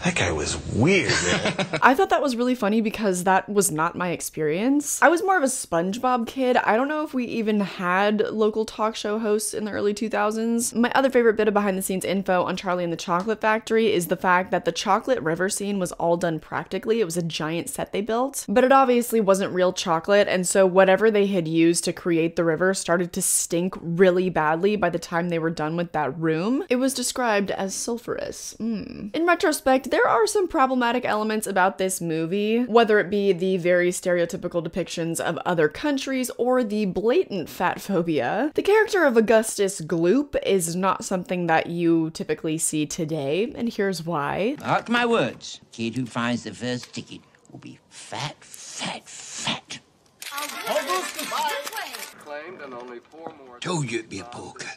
that guy was weird, man. I thought that was really funny because that was not my experience. I was more of a SpongeBob kid. I don't know if we even had local talk show hosts in the early 2000s. My other favorite bit of behind the scenes info on Charlie and the Chocolate Factory is the fact that the chocolate river scene was all done practically. It was a giant set they built, but it obviously wasn't real chocolate, and so whatever they had used to create the river started to stink really badly by the time they were done with that room. It was described as sulfurous. In retrospect, there are some problematic elements about this movie, whether it be the very stereotypical depictions of other countries or the blatant fat phobia. The character of Augustus Gloop is not something that you typically see today, and here's why. Mark my words, kid who finds the first ticket will be fat, fat, fat. Claimed and only 4 more. Told you it'd be a polka.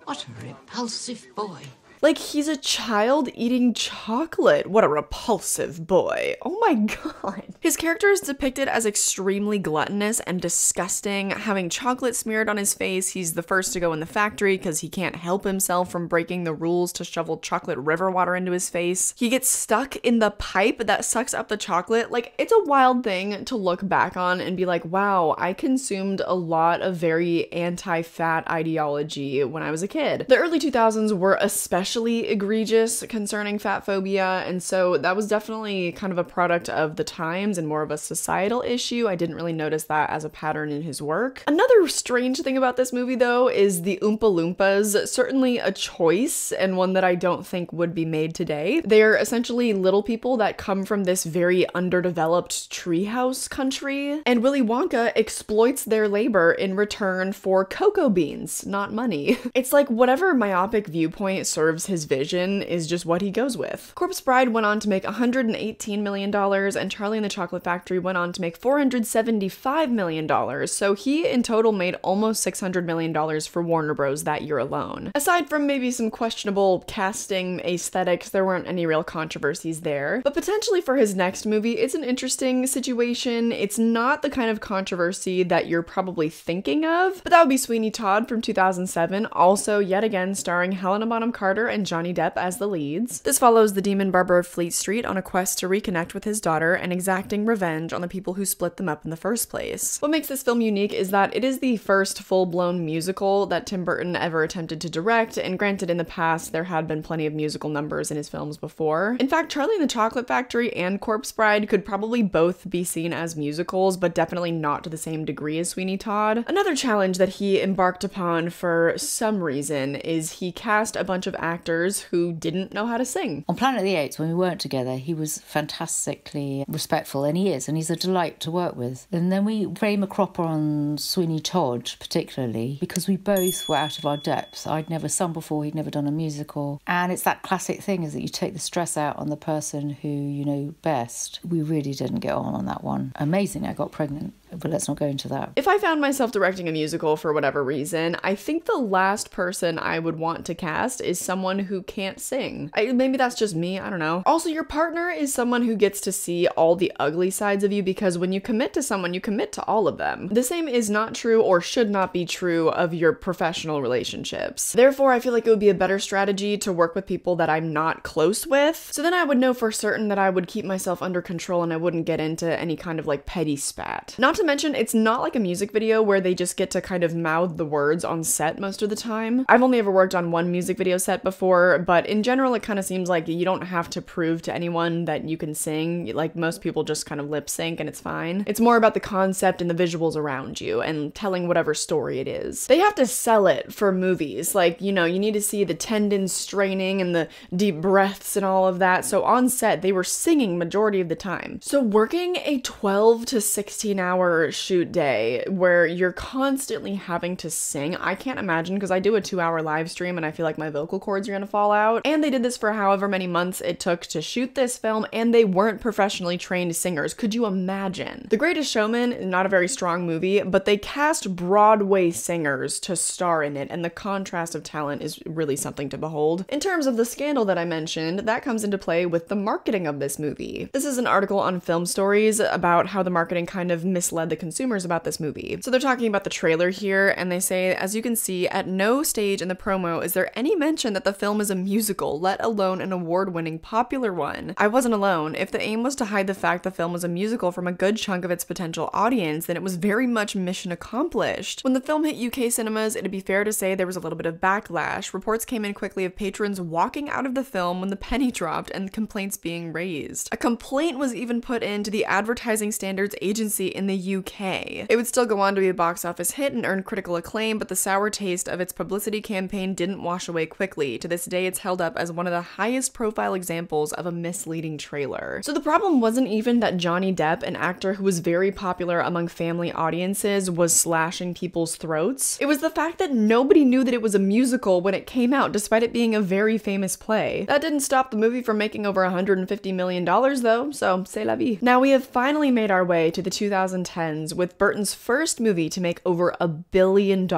What a repulsive boy. Like, he's a child eating chocolate. What a repulsive boy. Oh my god. His character is depicted as extremely gluttonous and disgusting, having chocolate smeared on his face. He's the first to go in the factory because he can't help himself from breaking the rules to shovel chocolate river water into his face. He gets stuck in the pipe that sucks up the chocolate. Like, it's a wild thing to look back on and be like, wow, I consumed a lot of very anti-fat ideology when I was a kid. The early 2000s were especially egregious concerning fat phobia, and so that was definitely kind of a product of the times and more of a societal issue. I didn't really notice that as a pattern in his work. Another strange thing about this movie though is the Oompa Loompas. Certainly a choice, and one that I don't think would be made today. They're essentially little people that come from this very underdeveloped treehouse country, and Willy Wonka exploits their labor in return for cocoa beans, not money. It's like whatever myopic viewpoint serves serves his vision is just what he goes with. Corpse Bride went on to make $118 million, and Charlie and the Chocolate Factory went on to make $475 million, so he in total made almost $600 million for Warner Bros. That year alone. Aside from maybe some questionable casting aesthetics, there weren't any real controversies there. But potentially for his next movie, it's an interesting situation. It's not the kind of controversy that you're probably thinking of, but that would be Sweeney Todd from 2007, also yet again starring Helena Bonham Carter and Johnny Depp as the leads. This follows the demon barber of Fleet Street on a quest to reconnect with his daughter and exacting revenge on the people who split them up in the first place. What makes this film unique is that it is the first full-blown musical that Tim Burton ever attempted to direct, and granted in the past there had been plenty of musical numbers in his films before. In fact, Charlie and the Chocolate Factory and Corpse Bride could probably both be seen as musicals, but definitely not to the same degree as Sweeney Todd. Another challenge that he embarked upon for some reason is he cast a bunch of actors who didn't know how to sing. On Planet of the Apes, when we weren't together, he was fantastically respectful, and he is, and he's a delight to work with. And then we frame a cropper on Sweeney Todd, particularly, because we both were out of our depth. I'd never sung before, he'd never done a musical. And it's that classic thing, is that you take the stress out on the person who you know best. We really didn't get on that one. Amazing, I got pregnant. But let's not go into that. If I found myself directing a musical for whatever reason, I think the last person I would want to cast is someone who can't sing. Maybe that's just me, I don't know. Also, your partner is someone who gets to see all the ugly sides of you, because when you commit to someone, you commit to all of them. The same is not true or should not be true of your professional relationships. Therefore, I feel like it would be a better strategy to work with people that I'm not close with, so then I would know for certain that I would keep myself under control and I wouldn't get into any kind of like petty spat. Not to mention, it's not like a music video where they just get to kind of mouth the words on set most of the time. I've only ever worked on one music video set before, but in general it kind of seems like you don't have to prove to anyone that you can sing. Like, most people just kind of lip sync and it's fine. It's more about the concept and the visuals around you and telling whatever story it is. They have to sell it for movies. Like, you know, you need to see the tendons straining and the deep breaths and all of that. So on set, they were singing majority of the time. So working a 12 to 16 hour shoot day where you're constantly having to sing, I can't imagine, because I do a 2-hour live stream and I feel like my vocal cords are gonna fall out. And they did this for however many months it took to shoot this film, and they weren't professionally trained singers. Could you imagine? The Greatest Showman, not a very strong movie, but they cast Broadway singers to star in it, and the contrast of talent is really something to behold. In terms of the scandal that I mentioned, that comes into play with the marketing of this movie. This is an article on Film Stories about how the marketing kind of misled the consumers about this movie. So they're talking about the trailer here, and they say, as you can see, at no stage in the promo is there any mention that the film is a musical, let alone an award-winning popular one. I wasn't alone. If the aim was to hide the fact the film was a musical from a good chunk of its potential audience, then it was very much mission accomplished. When the film hit UK cinemas, it'd be fair to say there was a little bit of backlash. Reports came in quickly of patrons walking out of the film when the penny dropped and complaints being raised. A complaint was even put into the Advertising Standards Agency in the UK. It would still go on to be a box office hit and earn critical acclaim, but the sour taste of its publicity campaign didn't wash away quickly. To this day, it's held up as one of the highest profile examples of a misleading trailer. So the problem wasn't even that Johnny Depp, an actor who was very popular among family audiences, was slashing people's throats. It was the fact that nobody knew that it was a musical when it came out, despite it being a very famous play. That didn't stop the movie from making over $150 million though, so c'est la vie. Now we have finally made our way to the 2010s with Burton's first movie to make over $1 billion.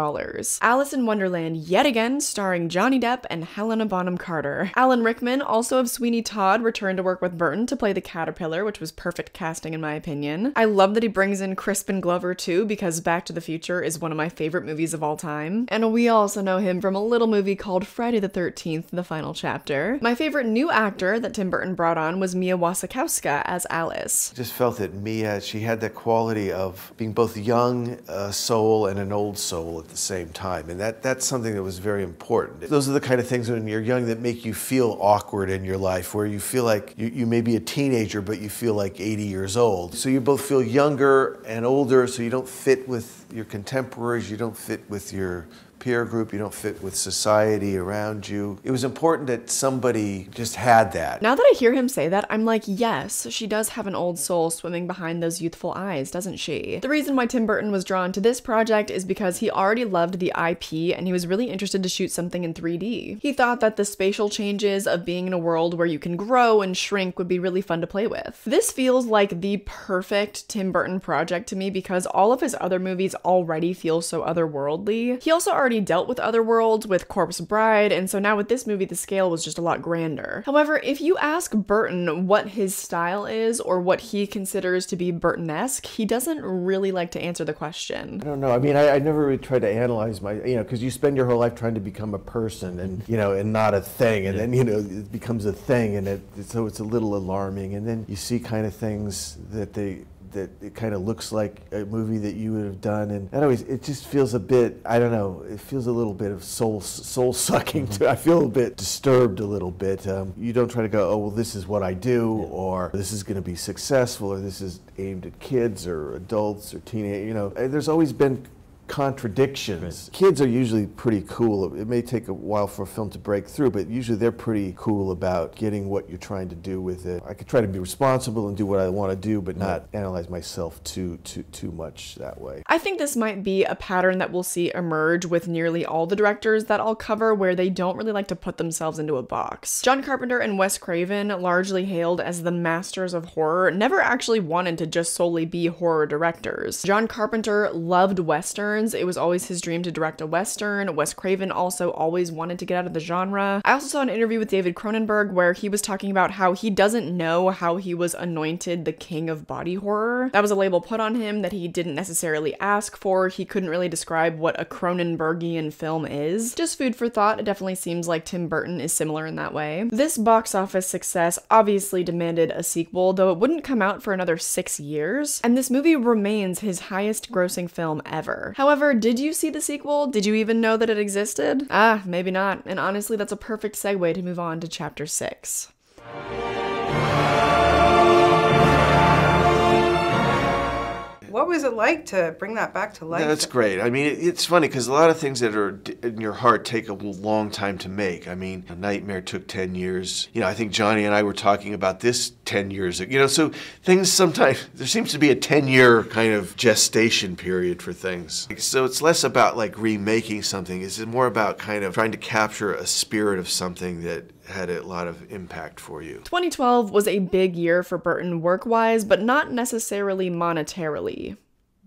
Alice in Wonderland, yet again, starring Johnny Depp and Helena Bonham Carter. Alan Rickman, also of Sweeney Todd, returned to work with Burton to play the Caterpillar, which was perfect casting in my opinion. I love that he brings in Crispin Glover too, because Back to the Future is one of my favorite movies of all time. And we also know him from a little movie called Friday the 13th, The Final Chapter. My favorite new actor that Tim Burton brought on was Mia Wasikowska as Alice. I just felt that Mia, she had that quality of being both a young soul and an old soul at the same time, and that's something that was very important. Those are the kind of things when you're young that make you feel awkward in your life, where you feel like you may be a teenager, but you feel like 80 years old. So you both feel younger and older, so you don't fit with your contemporaries, you don't fit with your peer group, you don't fit with society around you. It was important that somebody just had that. Now that I hear him say that, I'm like, yes, she does have an old soul swimming behind those youthful eyes, doesn't she? The reason why Tim Burton was drawn to this project is because he already loved the IP and he was really interested to shoot something in 3D. He thought that the spatial changes of being in a world where you can grow and shrink would be really fun to play with. This feels like the perfect Tim Burton project to me because all of his other movies already feel so otherworldly. He also already dealt with otherworlds with Corpse Bride, and so now with this movie the scale was just a lot grander. However, if you ask Burton what his style is or what he considers to be Burton-esque, he doesn't really like to answer the question. I don't know. I mean, I never really tried to analyze my, because you spend your whole life trying to become a person and, and not a thing, and then, it becomes a thing, and so it's a little alarming, and then you see kind of things that it kind of looks like a movie that you would have done, and anyways, it just feels a bit, I don't know, it feels a little bit of soul sucking too. I feel a bit disturbed a little bit. You don't try to go, oh, well, this is what I do, or this is going to be successful, or this is aimed at kids or adults or teenagers. There's always been contradictions. Kids are usually pretty cool. It may take a while for a film to break through, but usually they're pretty cool about getting what you're trying to do with it. I could try to be responsible and do what I want to do, but not analyze myself too much that way. I think this might be a pattern that we'll see emerge with nearly all the directors that I'll cover, where they don't really like to put themselves into a box. John Carpenter and Wes Craven, largely hailed as the masters of horror, never actually wanted to just solely be horror directors. John Carpenter loved westerns. It was always his dream to direct a Western. Wes Craven also always wanted to get out of the genre. I also saw an interview with David Cronenberg where he was talking about how he doesn't know how he was anointed the king of body horror. That was a label put on him that he didn't necessarily ask for. He couldn't really describe what a Cronenbergian film is. Just food for thought. It definitely seems like Tim Burton is similar in that way. This box office success obviously demanded a sequel, though it wouldn't come out for another 6 years, and this movie remains his highest grossing film ever. However, did you see the sequel? Did you even know that it existed? Ah, maybe not. And honestly, that's a perfect segue to move on to chapter 6. What was it like to bring that back to life? Yeah, that's great. I mean, it's funny because a lot of things that are in your heart take a long time to make. I mean, A Nightmare took 10 years. I think Johnny and I were talking about this 10 years ago. So things sometimes, there seems to be a 10-year kind of gestation period for things. So it's less about like remaking something. It's more about kind of trying to capture a spirit of something that had a lot of impact for you. 2012 was a big year for Burton work-wise, but not necessarily monetarily.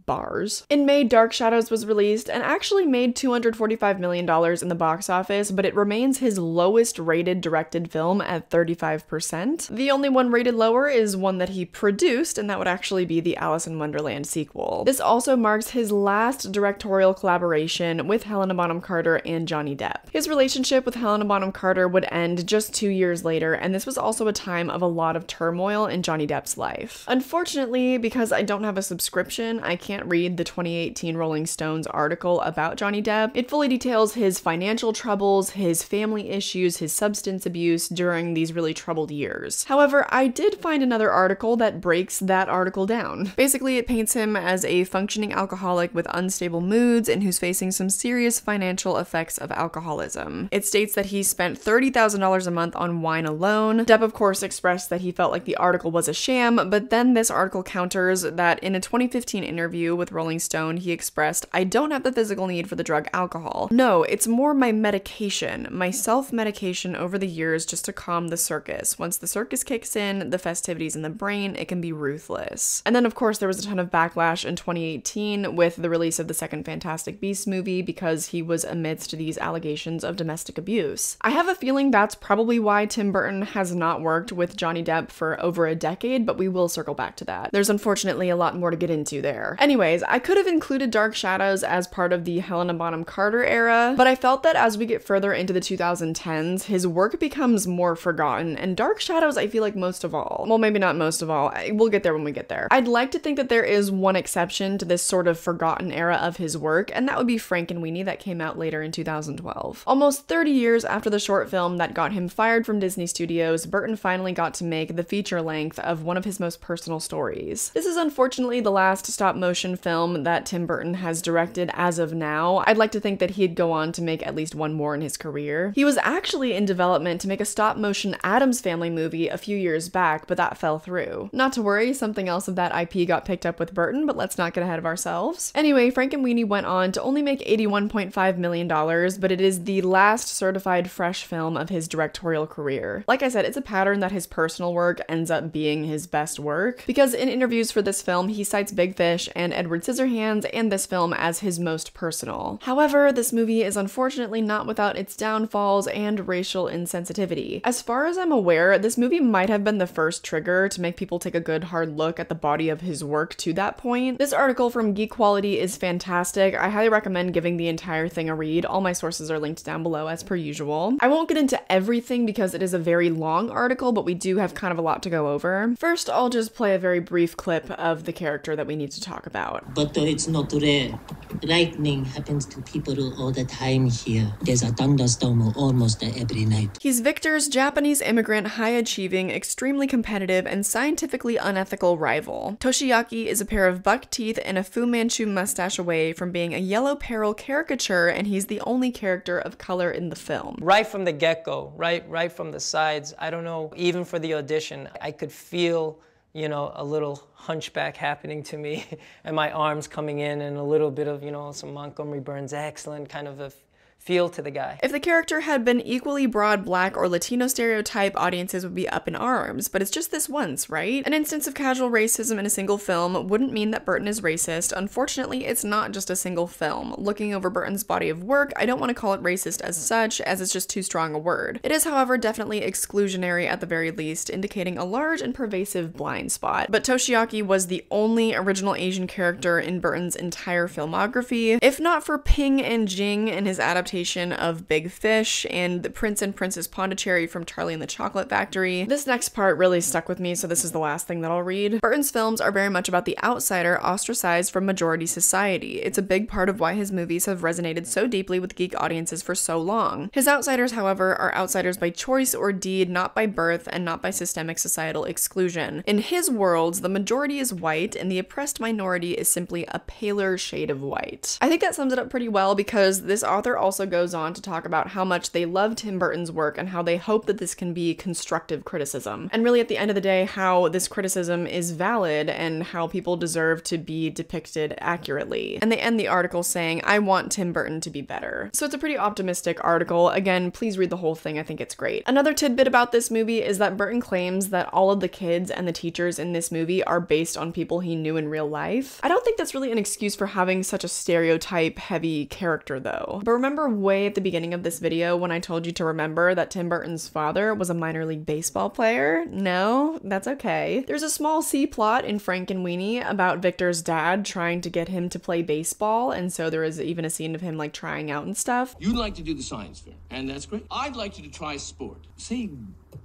Bars. In May, Dark Shadows was released and actually made $245 million in the box office, but it remains his lowest rated directed film at 35%. The only one rated lower is one that he produced, and that would actually be the Alice in Wonderland sequel. This also marks his last directorial collaboration with Helena Bonham Carter and Johnny Depp. His relationship with Helena Bonham Carter would end just 2 years later, and this was also a time of a lot of turmoil in Johnny Depp's life. Unfortunately, because I don't have a subscription, I can't read the 2018 Rolling Stones article about Johnny Depp. It fully details his financial troubles, his family issues, his substance abuse during these really troubled years. However, I did find another article that breaks that article down. Basically, it paints him as a functioning alcoholic with unstable moods and who's facing some serious financial effects of alcoholism. It states that he spent $30,000 a month on wine alone. Depp, of course, expressed that he felt like the article was a sham, but then this article counters that in a 2015 interview with Rolling Stone, he expressed, "I don't have the physical need for the drug alcohol. No, it's more my medication, my self-medication over the years just to calm the circus. Once the circus kicks in, the festivities in the brain, it can be ruthless." And then, of course, there was a ton of backlash in 2018 with the release of the second Fantastic Beasts movie because he was amidst these allegations of domestic abuse. I have a feeling that's probably why Tim Burton has not worked with Johnny Depp for over a decade, but we will circle back to that. There's unfortunately a lot more to get into there. Anyways, I could have included Dark Shadows as part of the Helena Bonham Carter era, but I felt that as we get further into the 2010s, his work becomes more forgotten, and Dark Shadows I feel like most of all. Well, maybe not most of all. We'll get there when we get there. I'd like to think that there is one exception to this sort of forgotten era of his work, and that would be Frankenweenie that came out later in 2012. Almost 30 years after the short film that got him fired from Disney Studios, Burton finally got to make the feature length of one of his most personal stories. This is unfortunately the last stop-motion motion film that Tim Burton has directed as of now. I'd like to think that he'd go on to make at least one more in his career. He was actually in development to make a stop motion Addams Family movie a few years back, but that fell through. Not to worry, something else of that IP got picked up with Burton, but let's not get ahead of ourselves. Anyway, Frankenweenie went on to only make $81.5 million, but it is the last certified fresh film of his directorial career. Like I said, it's a pattern that his personal work ends up being his best work, because in interviews for this film, he cites Big Fish and Edward Scissorhands and this film as his most personal. However, this movie is unfortunately not without its downfalls and racial insensitivity. As far as I'm aware, this movie might have been the first trigger to make people take a good hard look at the body of his work to that point. This article from Geek Quality is fantastic. I highly recommend giving the entire thing a read. All my sources are linked down below as per usual. I won't get into everything because it is a very long article, but we do have kind of a lot to go over. First, I'll just play a very brief clip of the character that we need to talk about. But it's not rare. Lightning happens to people all the time here. There's a thunderstorm almost every night. He's Victor's Japanese immigrant, high-achieving, extremely competitive, and scientifically unethical rival. Toshiaki is a pair of buck teeth and a Fu Manchu mustache away from being a Yellow Peril caricature, and he's the only character of color in the film. Right from the get-go, right from the sides, I don't know, even for the audition, I could feel, you know, a little hunchback happening to me and my arms coming in and a little bit of, you know, some Montgomery Burns excellent kind of a feel to the guy. If the character had been equally broad black or Latino stereotype, audiences would be up in arms, but it's just this once, right? An instance of casual racism in a single film wouldn't mean that Burton is racist. Unfortunately, it's not just a single film. Looking over Burton's body of work, I don't want to call it racist as such, as it's just too strong a word. It is, however, definitely exclusionary at the very least, indicating a large and pervasive blind spot. But Toshiaki was the only original Asian character in Burton's entire filmography. If not for Ping and Jing and his adaptation of Big Fish and the Prince and Princess Pondicherry from Charlie and the Chocolate Factory. This next part really stuck with me, so this is the last thing that I'll read. Burton's films are very much about the outsider ostracized from majority society. It's a big part of why his movies have resonated so deeply with geek audiences for so long. His outsiders, however, are outsiders by choice or deed, not by birth and not by systemic societal exclusion. In his worlds, the majority is white and the oppressed minority is simply a paler shade of white. I think that sums it up pretty well, because this author also goes on to talk about how much they love Tim Burton's work and how they hope that this can be constructive criticism. And really, at the end of the day, how this criticism is valid and how people deserve to be depicted accurately. And they end the article saying, I want Tim Burton to be better. So it's a pretty optimistic article. Again, please read the whole thing. I think it's great. Another tidbit about this movie is that Burton claims that all of the kids and the teachers in this movie are based on people he knew in real life. I don't think that's really an excuse for having such a stereotype-heavy character, though. But remember way at the beginning of this video when I told you to remember that Tim Burton's father was a minor league baseball player? No, that's okay. There's a small C plot in Frankenweenie about Victor's dad trying to get him to play baseball, and so there is even a scene of him like trying out and stuff. You'd like to do the science fair, and that's great. I'd like you to try sport. Say,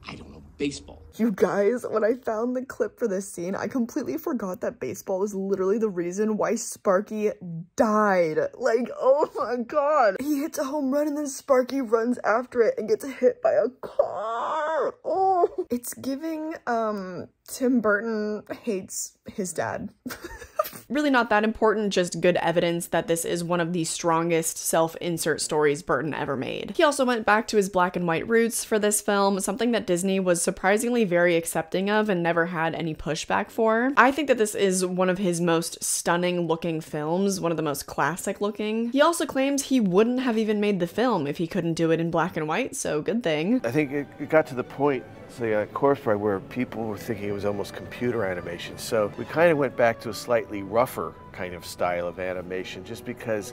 I don't know, baseball. You guys, when I found the clip for this scene, I completely forgot that baseball was literally the reason why Sparky died. Like, oh my god. He hits a home run and then Sparky runs after it and gets hit by a car. Oh, it's giving, Tim Burton hates his dad. Really not that important, just good evidence that this is one of the strongest self-insert stories Burton ever made. He also went back to his black and white roots for this film, something that Disney was surprisingly very accepting of and never had any pushback for. I think that this is one of his most stunning looking films, one of the most classic looking. He also claims he wouldn't have even made the film if he couldn't do it in black and white, so good thing. I think it got to the point, the Corpse Bride, where people were thinking it was almost computer animation. So we kind of went back to a slightly rougher kind of style of animation, just because,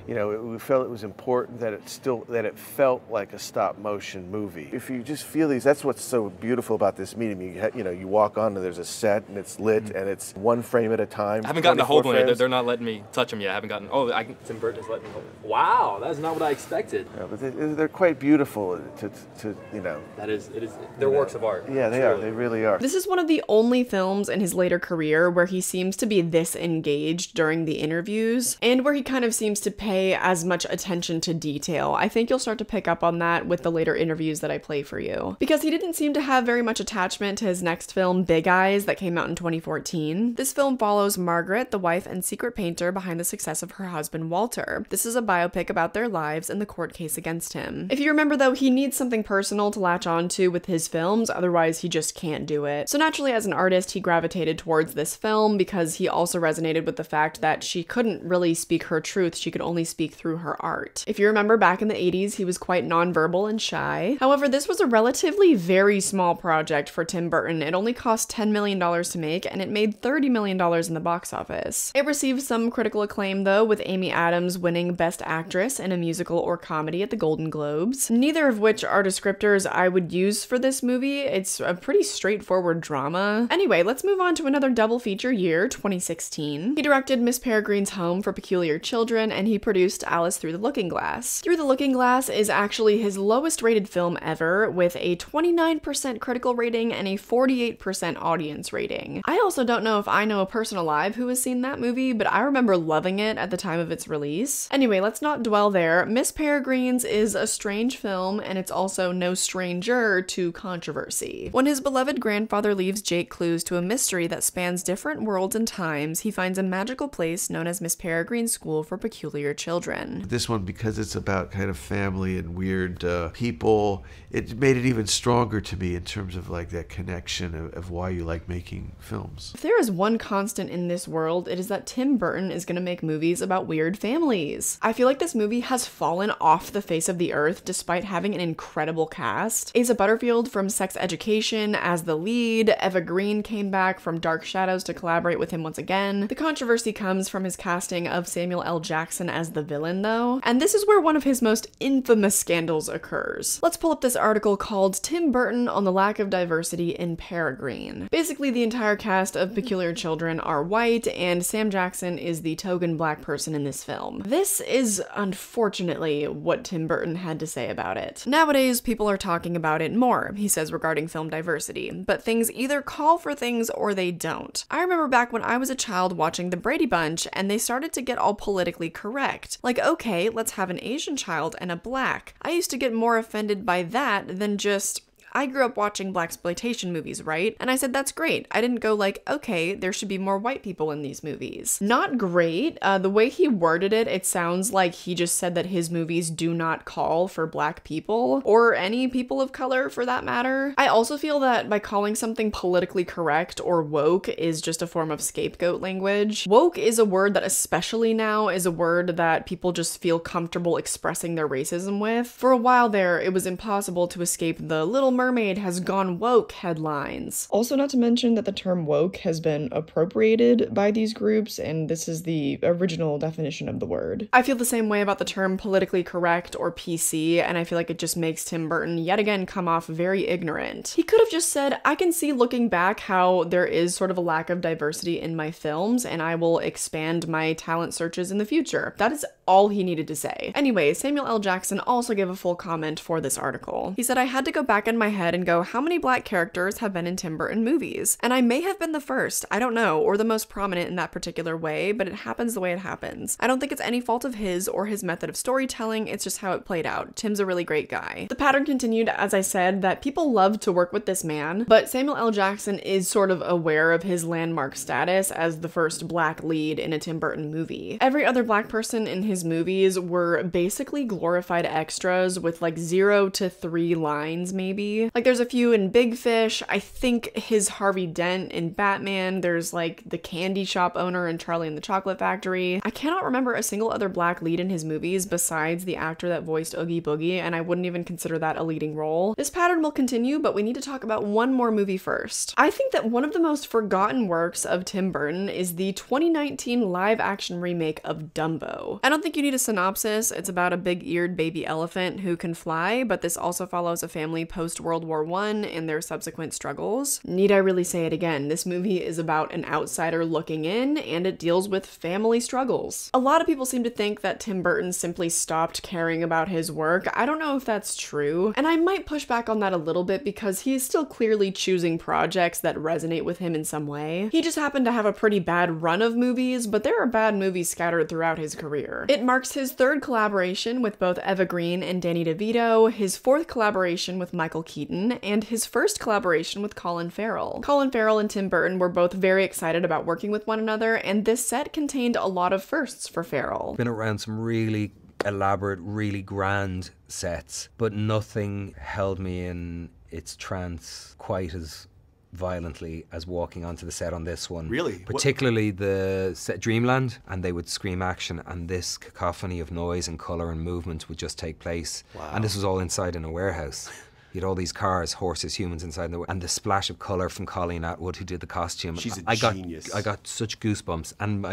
you know, we felt it was important that it felt like a stop motion movie. If you just feel these, that's what's so beautiful about this medium. You know, you walk on and there's a set and it's lit and it's one frame at a time. I haven't gotten to hold one yet. They're not letting me touch them yet. I haven't gotten. Oh, Tim Burton is letting me hold them. Wow, that's not what I expected. Yeah, but they're quite beautiful to you know. That is, it is. They're works of art. Yeah, they are. They really are. This is one of the only films in his later career where he seems to be this engaged during the interviews, and where he kind of seems to pay pay as much attention to detail. I think you'll start to pick up on that with the later interviews that I play for you. Because he didn't seem to have very much attachment to his next film, Big Eyes, that came out in 2014. This film follows Margaret, the wife and secret painter behind the success of her husband, Walter. This is a biopic about their lives and the court case against him. If you remember though, he needs something personal to latch onto with his films, otherwise he just can't do it. So naturally as an artist, he gravitated towards this film because he also resonated with the fact that she couldn't really speak her truth, she could only speak through her art. If you remember back in the 80s, he was quite nonverbal and shy. However, this was a relatively very small project for Tim Burton. It only cost $10 million to make and it made $30 million in the box office. It received some critical acclaim though, with Amy Adams winning Best Actress in a Musical or Comedy at the Golden Globes, neither of which are descriptors I would use for this movie. It's a pretty straightforward drama. Anyway, let's move on to another double feature year, 2016. He directed Miss Peregrine's Home for Peculiar Children and he produced Alice Through the Looking Glass. Through the Looking Glass is actually his lowest rated film ever, with a 29% critical rating and a 48% audience rating. I also don't know if I know a person alive who has seen that movie, but I remember loving it at the time of its release. Anyway, let's not dwell there. Miss Peregrine's is a strange film, and it's also no stranger to controversy. When his beloved grandfather leaves Jake clues to a mystery that spans different worlds and times, he finds a magical place known as Miss Peregrine's School for Peculiar Children. This one, because it's about kind of family and weird people, it made it even stronger to me in terms of like that connection of why you like making films. If there is one constant in this world, it is that Tim Burton is gonna make movies about weird families. I feel like this movie has fallen off the face of the earth despite having an incredible cast. Asa Butterfield from Sex Education as the lead, Eva Green came back from Dark Shadows to collaborate with him once again. The controversy comes from his casting of Samuel L. Jackson as the villain though, and this is where one of his most infamous scandals occurs. Let's pull up this article called Tim Burton on the Lack of Diversity in Peregrine. Basically, the entire cast of Peculiar Children are white, and Sam Jackson is the token black person in this film. This is unfortunately what Tim Burton had to say about it. Nowadays, people are talking about it more, he says regarding film diversity, but things either call for things or they don't. I remember back when I was a child watching The Brady Bunch, and they started to get all politically correct. Like, okay, let's have an Asian child and a black. I used to get more offended by that than just, I grew up watching blaxploitation movies, right? And I said, that's great. I didn't go like, okay, there should be more white people in these movies. Not great. The way he worded it, it sounds like he just said that his movies do not call for black people, or any people of color for that matter. I also feel that by calling something politically correct or woke is just a form of scapegoat language. Woke is a word that especially now is a word that people just feel comfortable expressing their racism with. For a while there, it was impossible to escape the Little Mermaid has gone woke headlines. Also, not to mention that the term woke has been appropriated by these groups, and this is the original definition of the word. I feel the same way about the term politically correct or PC, and I feel like it just makes Tim Burton yet again come off very ignorant. He could have just said, I can see looking back how there is sort of a lack of diversity in my films, and I will expand my talent searches in the future. That is all he needed to say. Anyway, Samuel L. Jackson also gave a full comment for this article. He said, I had to go back in my head and go, how many black characters have been in Tim Burton movies? And I may have been the first, I don't know, or the most prominent in that particular way, but it happens the way it happens. I don't think it's any fault of his or his method of storytelling, it's just how it played out. Tim's a really great guy. The pattern continued, as I said, that people love to work with this man, but Samuel L. Jackson is sort of aware of his landmark status as the first black lead in a Tim Burton movie. Every other black person in his movies were basically glorified extras with like 0 to 3 lines maybe. Like there's a few in Big Fish, I think his Harvey Dent in Batman, there's like the candy shop owner in Charlie and the Chocolate Factory. I cannot remember a single other black lead in his movies besides the actor that voiced Oogie Boogie, and I wouldn't even consider that a leading role. This pattern will continue, but we need to talk about one more movie first. I think that one of the most forgotten works of Tim Burton is the 2019 live-action remake of Dumbo. I don't think you need a synopsis. It's about a big-eared baby elephant who can fly, but this also follows a family post-World World War I and their subsequent struggles. Need I really say it again? This movie is about an outsider looking in, and it deals with family struggles. A lot of people seem to think that Tim Burton simply stopped caring about his work. I don't know if that's true, and I might push back on that a little bit because he is still clearly choosing projects that resonate with him in some way. He just happened to have a pretty bad run of movies, but there are bad movies scattered throughout his career. It marks his third collaboration with both Eva Green and Danny DeVito, his fourth collaboration with Michael Keaton, and his first collaboration with Colin Farrell. Colin Farrell and Tim Burton were both very excited about working with one another, and this set contained a lot of firsts for Farrell. Been around some really elaborate, really grand sets, but nothing held me in its trance quite as violently as walking onto the set on this one. Really? Particularly the set Dreamland, and they would scream action, and this cacophony of noise and colour and movement would just take place. Wow. And this was all inside in a warehouse. You had all these cars, horses, humans inside the and the splash of colour from Colleen Atwood, who did the costume. She's a genius. I got such goosebumps, and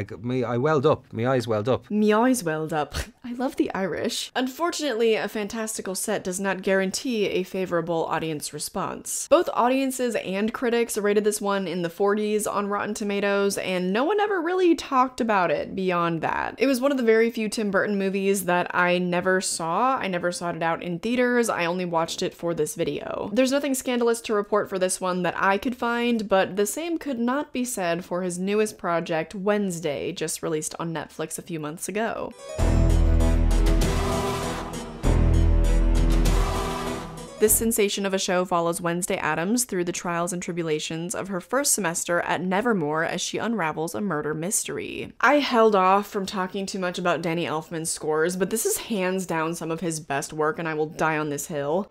I welled up. My eyes welled up. Me eyes welled up. I love the Irish. Unfortunately, a fantastical set does not guarantee a favorable audience response. Both audiences and critics rated this one in the 40s on Rotten Tomatoes, and no one ever really talked about it beyond that. It was one of the very few Tim Burton movies that I never saw. I never sought it out in theaters. I only watched it for this video. There's nothing scandalous to report for this one that I could find, but the same could not be said for his newest project, Wednesday, just released on Netflix a few months ago. This sensation of a show follows Wednesday Addams through the trials and tribulations of her first semester at Nevermore as she unravels a murder mystery. I held off from talking too much about Danny Elfman's scores, but this is hands down some of his best work, and I will die on this hill.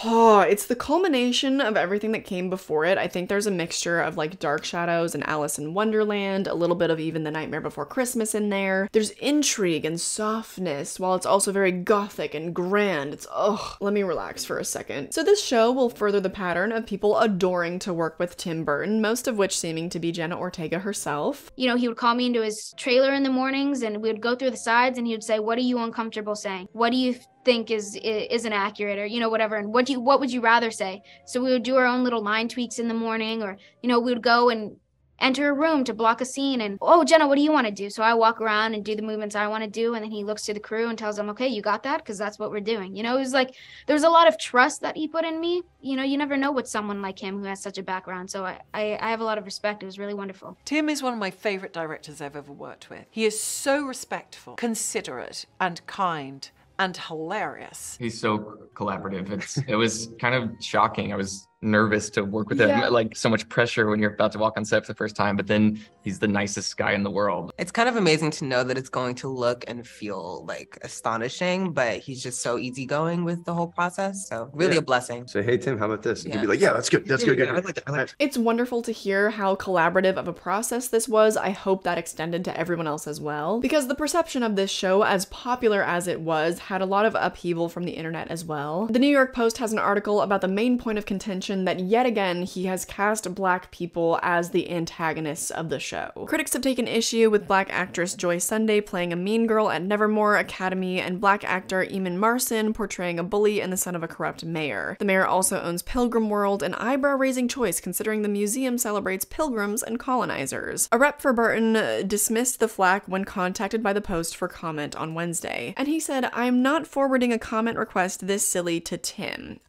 Oh, it's the culmination of everything that came before it. I think there's a mixture of like Dark Shadows and Alice in Wonderland, a little bit of even The Nightmare Before Christmas in there. There's intrigue and softness, while it's also very gothic and grand. It's, let me relax for a second. So this show will further the pattern of people adoring to work with Tim Burton, most of which seeming to be Jenna Ortega herself. You know, he would call me into his trailer in the mornings and we would go through the sides and he would say, what are you uncomfortable saying? What do you think isn't accurate, or, you know, whatever, and what would you rather say? So we would do our own little line tweaks in the morning, or, you know, we would go and enter a room to block a scene and, oh, Jenna, what do you want to do? So I walk around and do the movements I want to do, and then he looks to the crew and tells them, okay, you got that? Because that's what we're doing. You know, it was like, there was a lot of trust that he put in me. You know, you never know with someone like him who has such a background. So I have a lot of respect. It was really wonderful. Tim is one of my favorite directors I've ever worked with. He is so respectful, considerate, and kind, and hilarious. He's so collaborative. It was kind of shocking. I was nervous to work with him. Like, so much pressure when you're about to walk on set for the first time, but then he's the nicest guy in the world. It's kind of amazing to know that it's going to look and feel like astonishing, but he's just so easygoing with the whole process. So really a blessing. Say, hey, Tim, how about this? And he'd be like, yeah, that's good. That's good. I like that. I like that. It's wonderful to hear how collaborative of a process this was. I hope that extended to everyone else as well, because the perception of this show, as popular as it was, had a lot of upheaval from the internet as well. The New York Post has an article about the main point of contention that yet again he has cast black people as the antagonists of the show. Critics have taken issue with black actress Joy Sunday playing a mean girl at Nevermore Academy and black actor Eamon Marson portraying a bully and the son of a corrupt mayor. The mayor also owns Pilgrim World, an eyebrow-raising choice considering the museum celebrates pilgrims and colonizers. A rep for Burton dismissed the flack when contacted by the Post for comment on Wednesday, and he said, "I'm not forwarding a comment request this silly to Tim."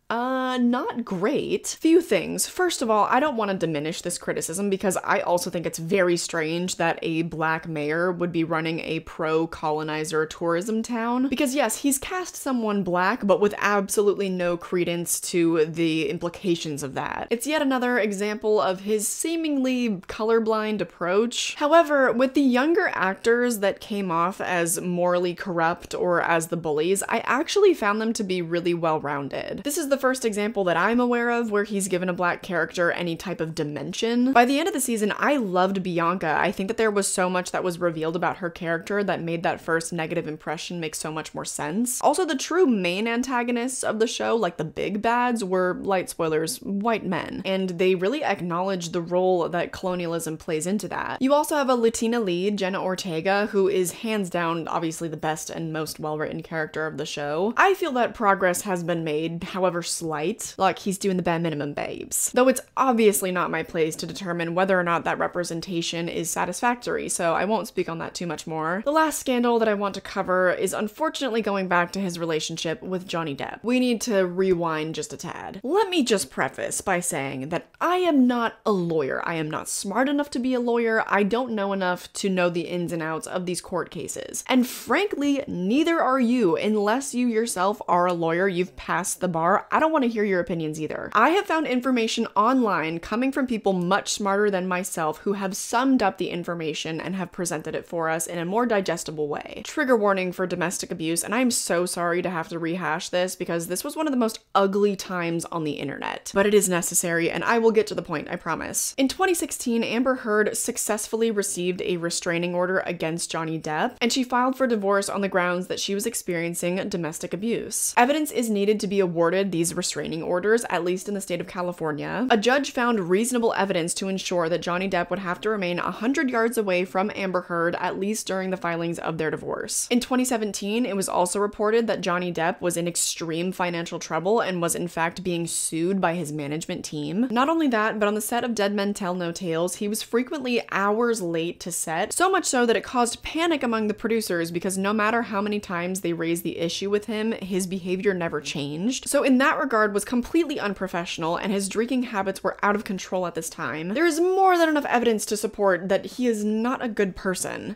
Not great. Few things. First of all, I don't want to diminish this criticism because I also think it's very strange that a black mayor would be running a pro-colonizer tourism town. Because yes, he's cast someone black, but with absolutely no credence to the implications of that. It's yet another example of his seemingly colorblind approach. However, with the younger actors that came off as morally corrupt or as the bullies, I actually found them to be really well-rounded. This is the first example that I'm aware of where where he's given a black character any type of dimension. By the end of the season, I loved Bianca. I think that there was so much that was revealed about her character that made that first negative impression make so much more sense. Also, the true main antagonists of the show, like the big bads, were, light spoilers, white men. And they really acknowledge the role that colonialism plays into that. You also have a Latina lead, Jenna Ortega, who is hands down obviously the best and most well-written character of the show. I feel that progress has been made, however slight, like he's doing the bare minimum, babes. Though it's obviously not my place to determine whether or not that representation is satisfactory, so I won't speak on that too much more. The last scandal that I want to cover is unfortunately going back to his relationship with Johnny Depp. We need to rewind just a tad. Let me just preface by saying that I am not a lawyer. I am not smart enough to be a lawyer. I don't know enough to know the ins and outs of these court cases. And frankly, neither are you, unless you yourself are a lawyer, you've passed the bar. I don't want to hear your opinions either. I have found information online coming from people much smarter than myself who have summed up the information and have presented it for us in a more digestible way. Trigger warning for domestic abuse, and I'm so sorry to have to rehash this because this was one of the most ugly times on the internet. But it is necessary, and I will get to the point, I promise. In 2016, Amber Heard successfully received a restraining order against Johnny Depp, and she filed for divorce on the grounds that she was experiencing domestic abuse. Evidence is needed to be awarded these restraining orders, at least in the state of California. A judge found reasonable evidence to ensure that Johnny Depp would have to remain 100 yards away from Amber Heard at least during the filings of their divorce. In 2017, it was also reported that Johnny Depp was in extreme financial trouble and was in fact being sued by his management team. Not only that, but on the set of Dead Men Tell No Tales, he was frequently hours late to set, so much so that it caused panic among the producers because no matter how many times they raised the issue with him, his behavior never changed. So in that regard was completely unprofessional, and his drinking habits were out of control at this time. There is more than enough evidence to support that he is not a good person.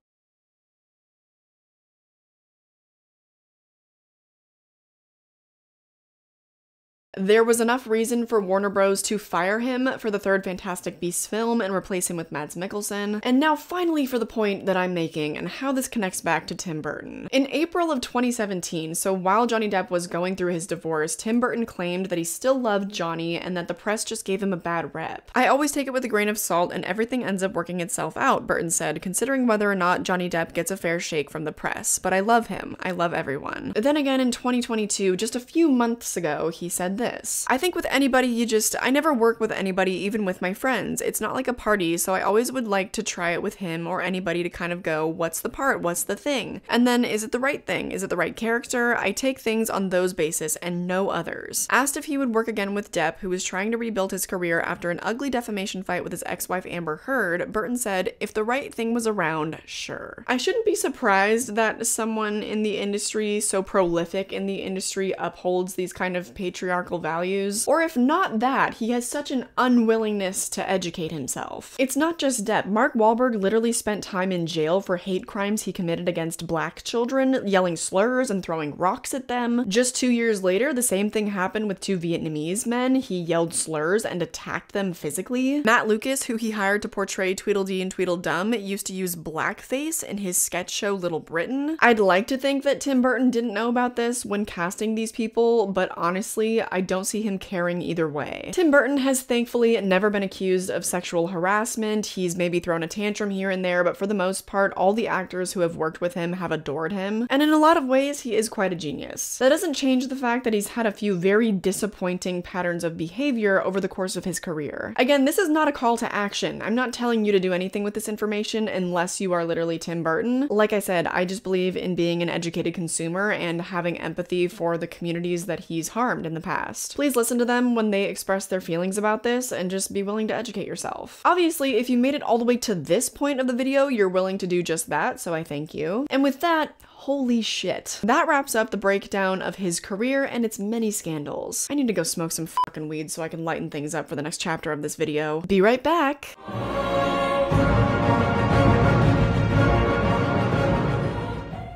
There was enough reason for Warner Bros. To fire him for the third Fantastic Beasts film and replace him with Mads Mikkelsen. And now finally for the point that I'm making and how this connects back to Tim Burton. In April of 2017, so while Johnny Depp was going through his divorce, Tim Burton claimed that he still loved Johnny and that the press just gave him a bad rep. I always take it with a grain of salt and everything ends up working itself out, Burton said, considering whether or not Johnny Depp gets a fair shake from the press. But I love him. I love everyone. Then again in 2022, just a few months ago, he said this. I think with anybody, I never work with anybody, even with my friends. It's not like a party, so I always would like to try it with him or anybody to kind of go, what's the part? What's the thing? And then, is it the right thing? Is it the right character? I take things on those basis and no others. Asked if he would work again with Depp, who was trying to rebuild his career after an ugly defamation fight with his ex-wife Amber Heard, Burton said, if the right thing was around, sure. I shouldn't be surprised that someone in the industry, so prolific in the industry, upholds these kind of patriarchal values. Or if not that, he has such an unwillingness to educate himself. It's not just Depp. Mark Wahlberg literally spent time in jail for hate crimes he committed against black children, yelling slurs and throwing rocks at them. Just 2 years later, the same thing happened with 2 Vietnamese men. He yelled slurs and attacked them physically. Matt Lucas, who he hired to portray Tweedledee and Tweedledum, used to use blackface in his sketch show Little Britain. I'd like to think that Tim Burton didn't know about this when casting these people, but honestly, I don't see him caring either way. Tim Burton has thankfully never been accused of sexual harassment. He's maybe thrown a tantrum here and there, but for the most part, all the actors who have worked with him have adored him. And in a lot of ways, he is quite a genius. That doesn't change the fact that he's had a few very disappointing patterns of behavior over the course of his career. Again, this is not a call to action. I'm not telling you to do anything with this information unless you are literally Tim Burton. Like I said, I just believe in being an educated consumer and having empathy for the communities that he's harmed in the past. Please listen to them when they express their feelings about this and just be willing to educate yourself. Obviously, if you made it all the way to this point of the video, you're willing to do just that, so I thank you. And with that, holy shit. That wraps up the breakdown of his career and its many scandals. I need to go smoke some fucking weed so I can lighten things up for the next chapter of this video. Be right back.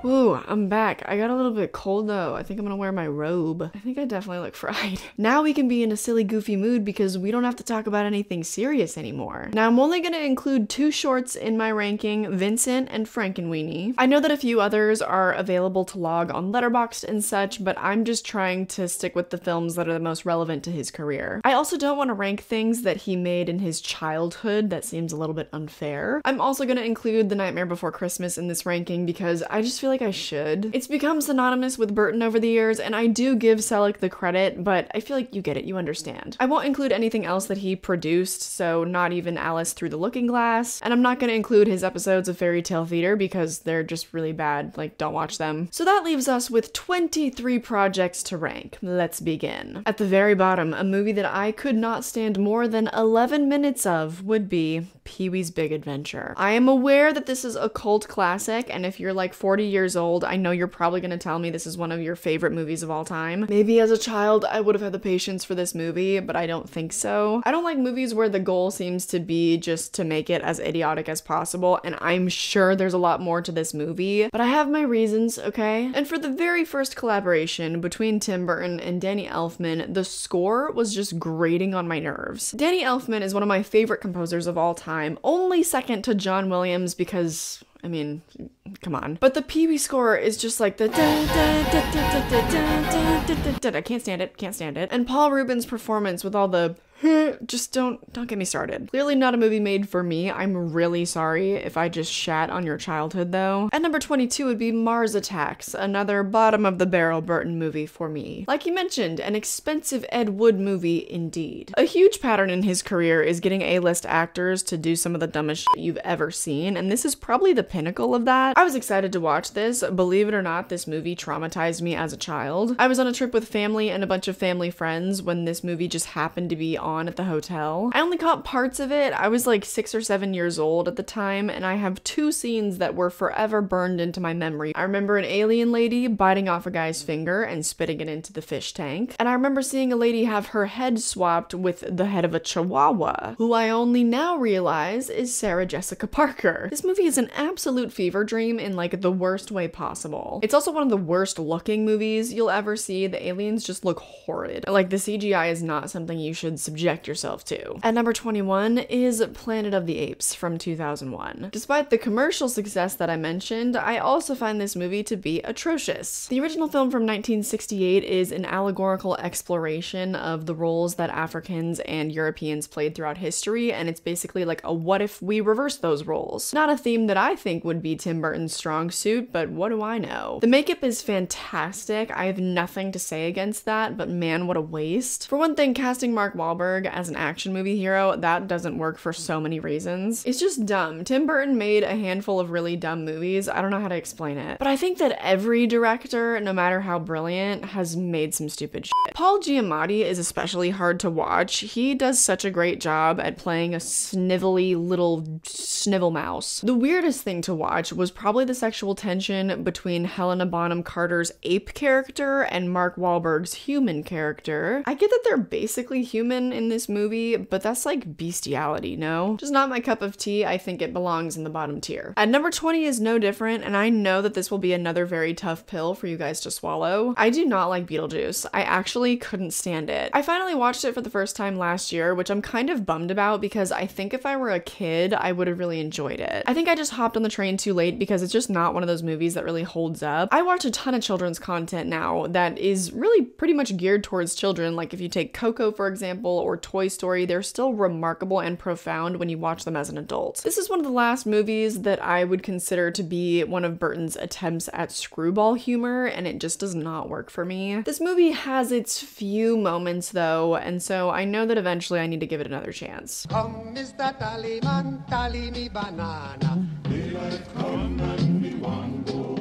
Ooh, I'm back. I got a little bit cold though. I think I'm gonna wear my robe. I think I definitely look fried. Now we can be in a silly, goofy mood because we don't have to talk about anything serious anymore. Now I'm only gonna include 2 shorts in my ranking, Vincent and Frankenweenie. I know that a few others are available to log on Letterboxd and such, but I'm just trying to stick with the films that are the most relevant to his career. I also don't want to rank things that he made in his childhood. That seems a little bit unfair. I'm also gonna include The Nightmare Before Christmas in this ranking because I just feel like I should. It's become synonymous with Burton over the years, and I do give Selick the credit, but I feel like you get it, you understand. I won't include anything else that he produced, so not even Alice Through the Looking Glass, and I'm not gonna include his episodes of Fairy Tale Theater because they're just really bad, like don't watch them. So that leaves us with 23 projects to rank. Let's begin. At the very bottom, a movie that I could not stand more than 11 minutes of would be Pee-wee's Big Adventure. I am aware that this is a cult classic, and if you're like 40 years old, I know you're probably gonna tell me this is one of your favorite movies of all time. Maybe as a child, I would have had the patience for this movie, but I don't think so. I don't like movies where the goal seems to be just to make it as idiotic as possible, and I'm sure there's a lot more to this movie, but I have my reasons, okay? And for the very first collaboration between Tim Burton and Danny Elfman, the score was just grating on my nerves. Danny Elfman is one of my favorite composers of all time, only second to John Williams because, I mean, come on. But the Pee-wee score is just like the I can't stand it, can't stand it. And Paul Rubens' performance with all the just don't get me started. Clearly not a movie made for me. I'm really sorry if I just shat on your childhood though. At number 22 would be Mars Attacks, another bottom of the barrel Burton movie for me. Like you mentioned, an expensive Ed Wood movie indeed. A huge pattern in his career is getting A-list actors to do some of the dumbest shit you've ever seen, and this is probably the pinnacle of that. I was excited to watch this. Believe it or not, this movie traumatized me as a child. I was on a trip with family and a bunch of family friends when this movie just happened to be on at the hotel. I only caught parts of it. I was like 6 or 7 years old at the time, and I have 2 scenes that were forever burned into my memory. I remember an alien lady biting off a guy's finger and spitting it into the fish tank, and I remember seeing a lady have her head swapped with the head of a chihuahua, who I only now realize is Sarah Jessica Parker. This movie is an absolute fever dream in like the worst way possible. It's also one of the worst looking movies you'll ever see. The aliens just look horrid. Like the CGI is not something you should subject yourself to. At number 21 is Planet of the Apes from 2001. Despite the commercial success that I mentioned, I also find this movie to be atrocious. The original film from 1968 is an allegorical exploration of the roles that Africans and Europeans played throughout history, and it's basically like a what if we reverse those roles. Not a theme that I think would be Tim Burton's strong suit, but what do I know? The makeup is fantastic. I have nothing to say against that, but man, what a waste. For one thing, casting Mark Wahlberg as an action movie hero, that doesn't work for so many reasons. It's just dumb. Tim Burton made a handful of really dumb movies. I don't know how to explain it. But I think that every director, no matter how brilliant, has made some stupid shit. Paul Giamatti is especially hard to watch. He does such a great job at playing a snivelly little snivel mouse. The weirdest thing to watch was probably the sexual tension between Helena Bonham Carter's ape character and Mark Wahlberg's human character. I get that they're basically human in this movie, but that's like bestiality, no? Just not my cup of tea. I think it belongs in the bottom tier. At number 20 is no different, and I know that this will be another very tough pill for you guys to swallow. I do not like Beetlejuice. I actually couldn't stand it. I finally watched it for the first time last year, which I'm kind of bummed about because I think if I were a kid, I would have really enjoyed it. I think I just hopped on the train too late because it's just not one of those movies that really holds up. I watch a ton of children's content now that is really pretty much geared towards children. Like if you take Coco, for example, or Toy Story, they're still remarkable and profound when you watch them as an adult. This is one of the last movies that I would consider to be one of Burton's attempts at screwball humor, and it just does not work for me. This movie has its few moments though, and so I know that eventually I need to give it another chance. Come, Mr. Tallyman, tally me banana. Daylight come and we want go.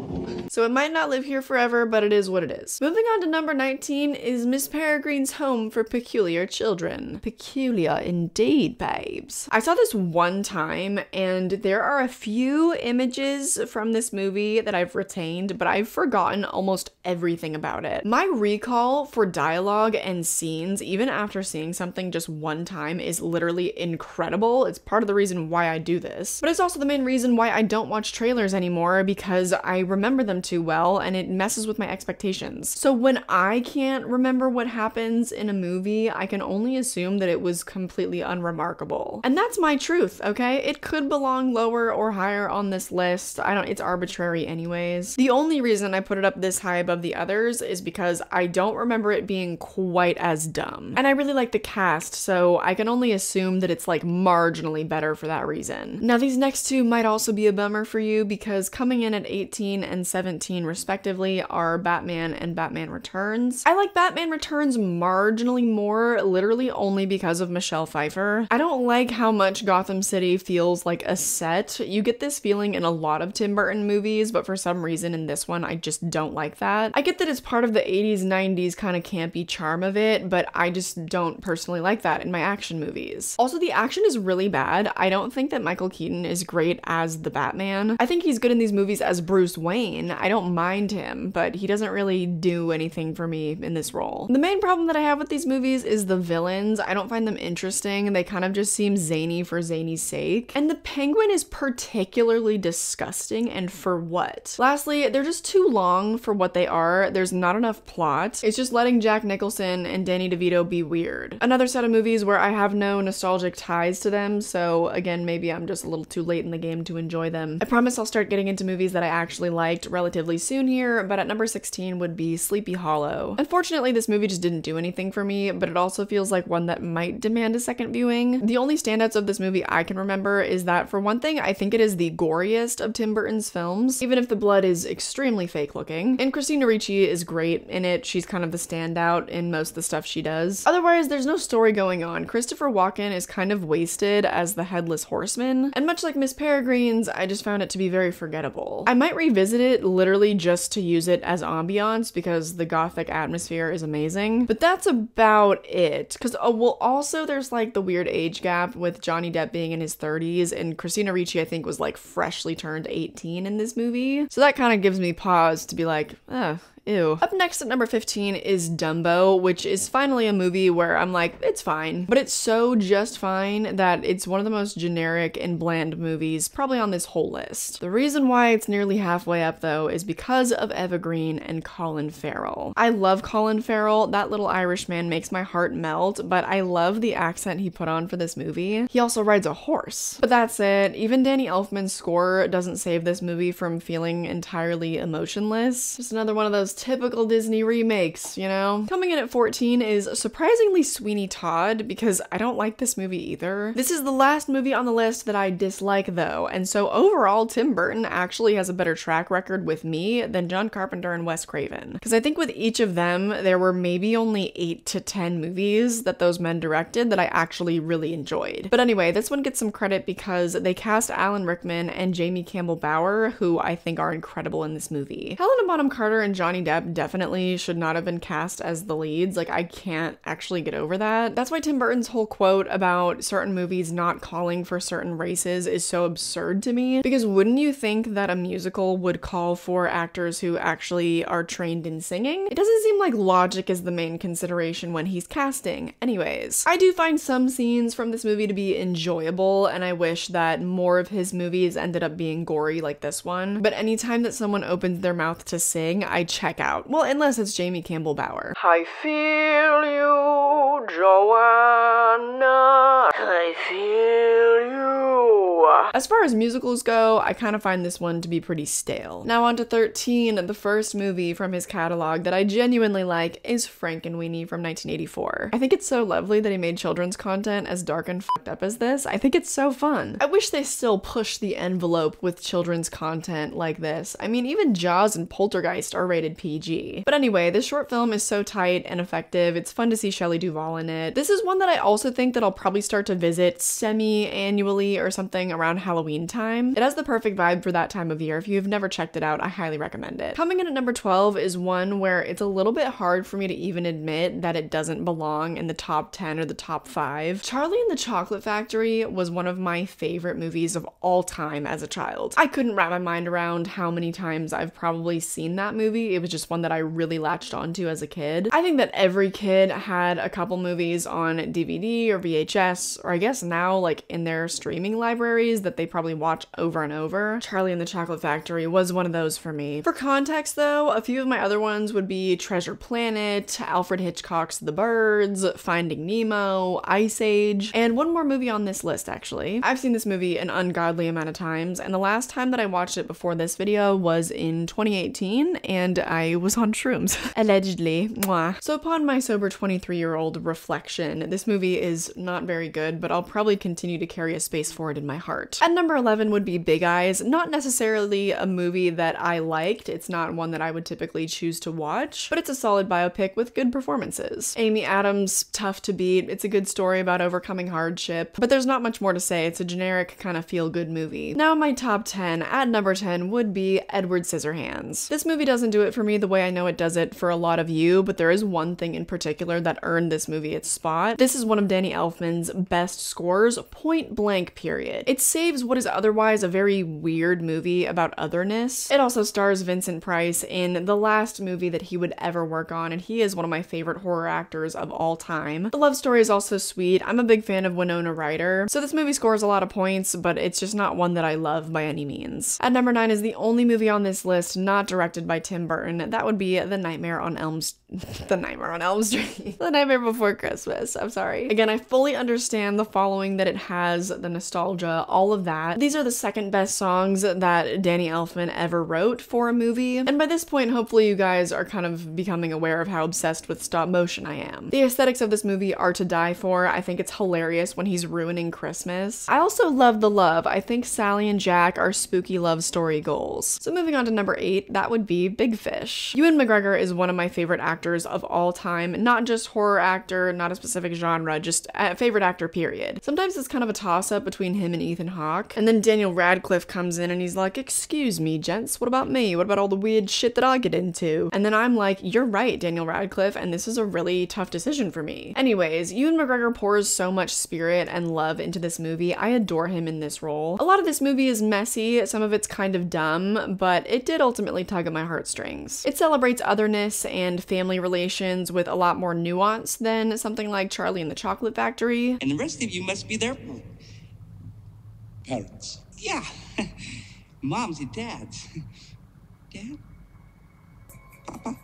So it might not live here forever, but it is what it is. Moving on to number 19 is Miss Peregrine's Home for Peculiar Children. Peculiar indeed, babes. I saw this one time, and there are a few images from this movie that I've retained, but I've forgotten almost everything about it. My recall for dialogue and scenes, even after seeing something just one time, is literally incredible. It's part of the reason why I do this. But it's also the main reason why I don't watch trailers anymore, because I remember them too well, and it messes with my expectations. So when I can't remember what happens in a movie, I can only assume that it was completely unremarkable. And that's my truth, okay? It could belong lower or higher on this list. It's arbitrary anyways. The only reason I put it up this high above the others is because I don't remember it being quite as dumb. And I really like the cast, so I can only assume that it's like marginally better for that reason. Now these next two might also be a bummer for you because coming in at 18 and 17 respectively are Batman and Batman Returns. I like Batman Returns marginally more, literally only because of Michelle Pfeiffer. I don't like how much Gotham City feels like a set. You get this feeling in a lot of Tim Burton movies, but for some reason in this one I just don't like that. I get that it's part of the 80s, 90s kind of campy charm of it, but I just don't personally like that in my action movies. Also, the action is really bad. I don't think that Michael Keaton is great as the Batman. I think he's good in these movies as Bruce Wayne. I don't mind him, but he doesn't really do anything for me in this role. The main problem that I have with these movies is the villains. I don't find them interesting. They kind of just seem zany for zany's sake. And the Penguin is particularly disgusting, and for what? Lastly, they're just too long for what they are. There's not enough plot. It's just letting Jack Nicholson and Danny DeVito be weird. Another set of movies where I have no nostalgic ties to them, so again, maybe I'm just a little too late in the game to enjoy them. I promise I'll start getting into movies that I actually liked relatively soon here, but at number 16 would be Sleepy Hollow. Unfortunately, this movie just didn't do anything for me, but it also feels like one that might demand a second viewing. The only standouts of this movie I can remember is that, for one thing, I think it is the goriest of Tim Burton's films, even if the blood is extremely fake looking. And Christina Ricci is great in it. She's kind of the standout in most of the stuff she does. Otherwise, there's no story going on. Christopher Walken is kind of wasted as the Headless Horseman, and much like Miss Peregrine's, I just found it to be very forgettable. I might revisit it literally just to use it as ambiance because the gothic atmosphere is amazing, but that's about it. Because, well, also there's like the weird age gap with Johnny Depp being in his 30s, and Christina Ricci, I think, was like freshly turned 18 in this movie. So that kind of gives me pause to be like, ew. Up next at number 15 is Dumbo, which is finally a movie where I'm like, it's fine. But it's so just fine that it's one of the most generic and bland movies probably on this whole list. The reason why it's nearly halfway up though is because of Eva Green and Colin Farrell. I love Colin Farrell. That little Irish man makes my heart melt, but I love the accent he put on for this movie. He also rides a horse. But that's it. Even Danny Elfman's score doesn't save this movie from feeling entirely emotionless. Just another one of those typical Disney remakes, you know? Coming in at 14 is surprisingly Sweeney Todd, because I don't like this movie either. This is the last movie on the list that I dislike though, and so overall Tim Burton actually has a better track record with me than John Carpenter and Wes Craven. Because I think with each of them, there were maybe only 8 to 10 movies that those men directed that I actually really enjoyed. But anyway, this one gets some credit because they cast Alan Rickman and Jamie Campbell Bower, who I think are incredible in this movie. Helena Bonham Carter and Johnny Depp definitely should not have been cast as the leads. Like, I can't actually get over that. That's why Tim Burton's whole quote about certain movies not calling for certain races is so absurd to me, because wouldn't you think that a musical would call for actors who actually are trained in singing? It doesn't seem like logic is the main consideration when he's casting. Anyways, I do find some scenes from this movie to be enjoyable, and I wish that more of his movies ended up being gory like this one, but anytime that someone opens their mouth to sing, I check out. Well, unless it's Jamie Campbell Bower. I feel you, Joanna. I feel you. As far as musicals go, I kind of find this one to be pretty stale. Now on to 13, the first movie from his catalog that I genuinely like is Frankenweenie from 1984. I think it's so lovely that he made children's content as dark and fucked up as this. I think it's so fun. I wish they still pushed the envelope with children's content like this. I mean, even Jaws and Poltergeist are rated PG. But anyway, this short film is so tight and effective. It's fun to see Shelley Duvall in it. This is one that I also think that I'll probably start to visit semi-annually or something around Halloween time. It has the perfect vibe for that time of year. If you've never checked it out, I highly recommend it. Coming in at number 12 is one where it's a little bit hard for me to even admit that it doesn't belong in the top 10 or the top 5. Charlie and the Chocolate Factory was one of my favorite movies of all time as a child. I couldn't wrap my mind around how many times I've probably seen that movie. It was just one that I really latched onto as a kid. I think that every kid had a couple movies on DVD or VHS, or I guess now like in their streaming libraries movies that they probably watch over and over. Charlie and the Chocolate Factory was one of those for me. For context though, a few of my other ones would be Treasure Planet, Alfred Hitchcock's The Birds, Finding Nemo, Ice Age, and one more movie on this list actually. I've seen this movie an ungodly amount of times, and the last time that I watched it before this video was in 2018, and I was on shrooms. Allegedly. Mwah. So upon my sober 23-year-old reflection, this movie is not very good, but I'll probably continue to carry a space for it in my heart. At number 11 would be Big Eyes. Not necessarily a movie that I liked. It's not one that I would typically choose to watch, but it's a solid biopic with good performances. Amy Adams, tough to beat. It's a good story about overcoming hardship, but there's not much more to say. It's a generic kind of feel-good movie. Now my top 10, at number 10 would be Edward Scissorhands. This movie doesn't do it for me the way I know it does it for a lot of you, but there is one thing in particular that earned this movie its spot. This is one of Danny Elfman's best scores, point blank period. It saves what is otherwise a very weird movie about otherness. It also stars Vincent Price in the last movie that he would ever work on, and he is one of my favorite horror actors of all time. The love story is also sweet. I'm a big fan of Winona Ryder, so this movie scores a lot of points, but it's just not one that I love by any means. At number 9 is the only movie on this list not directed by Tim Burton. That would be The Nightmare on Elm Street. The Nightmare Before Christmas. I'm sorry. Again, I fully understand the following that it has, the nostalgia, all of that. These are the second best songs that Danny Elfman ever wrote for a movie, and by this point, hopefully you guys are kind of becoming aware of how obsessed with stop motion I am. The aesthetics of this movie are to die for. I think it's hilarious when he's ruining Christmas. I also love the love. I think Sally and Jack are spooky love story goals. So moving on to number 8, that would be Big Fish. Ewan McGregor is one of my favorite actors of all time, not just horror actor, not a specific genre, just a favorite actor period. Sometimes it's kind of a toss-up between him and Ethan Hawke, and then Daniel Radcliffe comes in and he's like, excuse me gents, what about me? What about all the weird shit that I get into? And then I'm like, you're right, Daniel Radcliffe, and this is a really tough decision for me. Anyways, Ewan McGregor pours so much spirit and love into this movie. I adore him in this role. A lot of this movie is messy, some of it's kind of dumb, but it did ultimately tug at my heartstrings. It celebrates otherness and family relations with a lot more nuance than something like Charlie and the Chocolate Factory. And the rest of you must be their parents. Yeah. Moms and dads. Dad? Papa?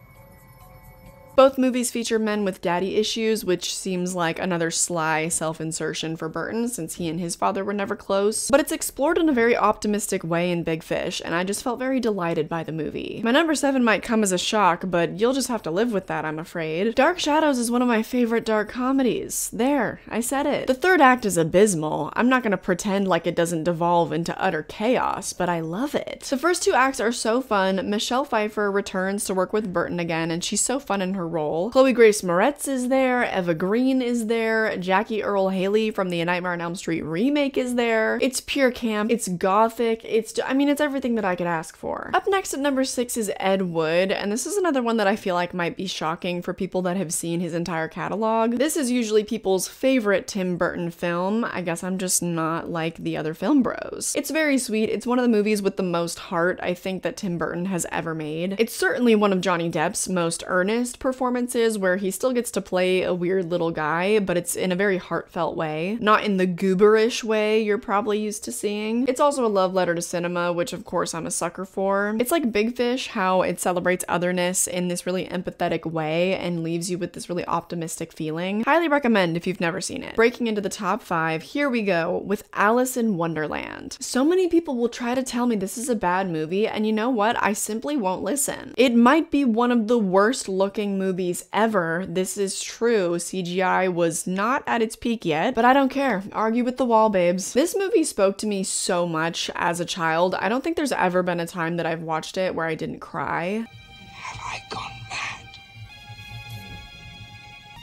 Both movies feature men with daddy issues, which seems like another sly self-insertion for Burton since he and his father were never close, but it's explored in a very optimistic way in Big Fish, and I just felt very delighted by the movie. My number 7 might come as a shock, but you'll just have to live with that, I'm afraid. Dark Shadows is one of my favorite dark comedies. There, I said it. The third act is abysmal. I'm not gonna pretend like it doesn't devolve into utter chaos, but I love it. The first 2 acts are so fun. Michelle Pfeiffer returns to work with Burton again, and she's so fun in her role. Chloe Grace Moretz is there, Eva Green is there, Jackie Earle Haley from the Nightmare on Elm Street remake is there. It's pure camp, it's gothic, it's everything that I could ask for. Up next at number 6 is Ed Wood, and this is another one that I feel like might be shocking for people that have seen his entire catalog. This is usually people's favorite Tim Burton film. I guess I'm just not like the other film bros. It's very sweet. It's one of the movies with the most heart I think that Tim Burton has ever made. It's certainly one of Johnny Depp's most earnest performances, where he still gets to play a weird little guy, but it's in a very heartfelt way, not in the gooberish way you're probably used to seeing. It's also a love letter to cinema, which of course I'm a sucker for. It's like Big Fish, how it celebrates otherness in this really empathetic way and leaves you with this really optimistic feeling. Highly recommend if you've never seen it. Breaking into the top 5, here we go with Alice in Wonderland. So many people will try to tell me this is a bad movie, and you know what? I simply won't listen. It might be one of the worst looking movies ever. This is true. CGI was not at its peak yet, but I don't care. Argue with the wall, babes. This movie spoke to me so much as a child. I don't think there's ever been a time that I've watched it where I didn't cry. Have I gone mad?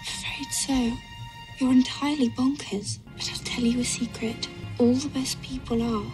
Afraid so. You're entirely bonkers. But I'll tell you a secret. All the best people are.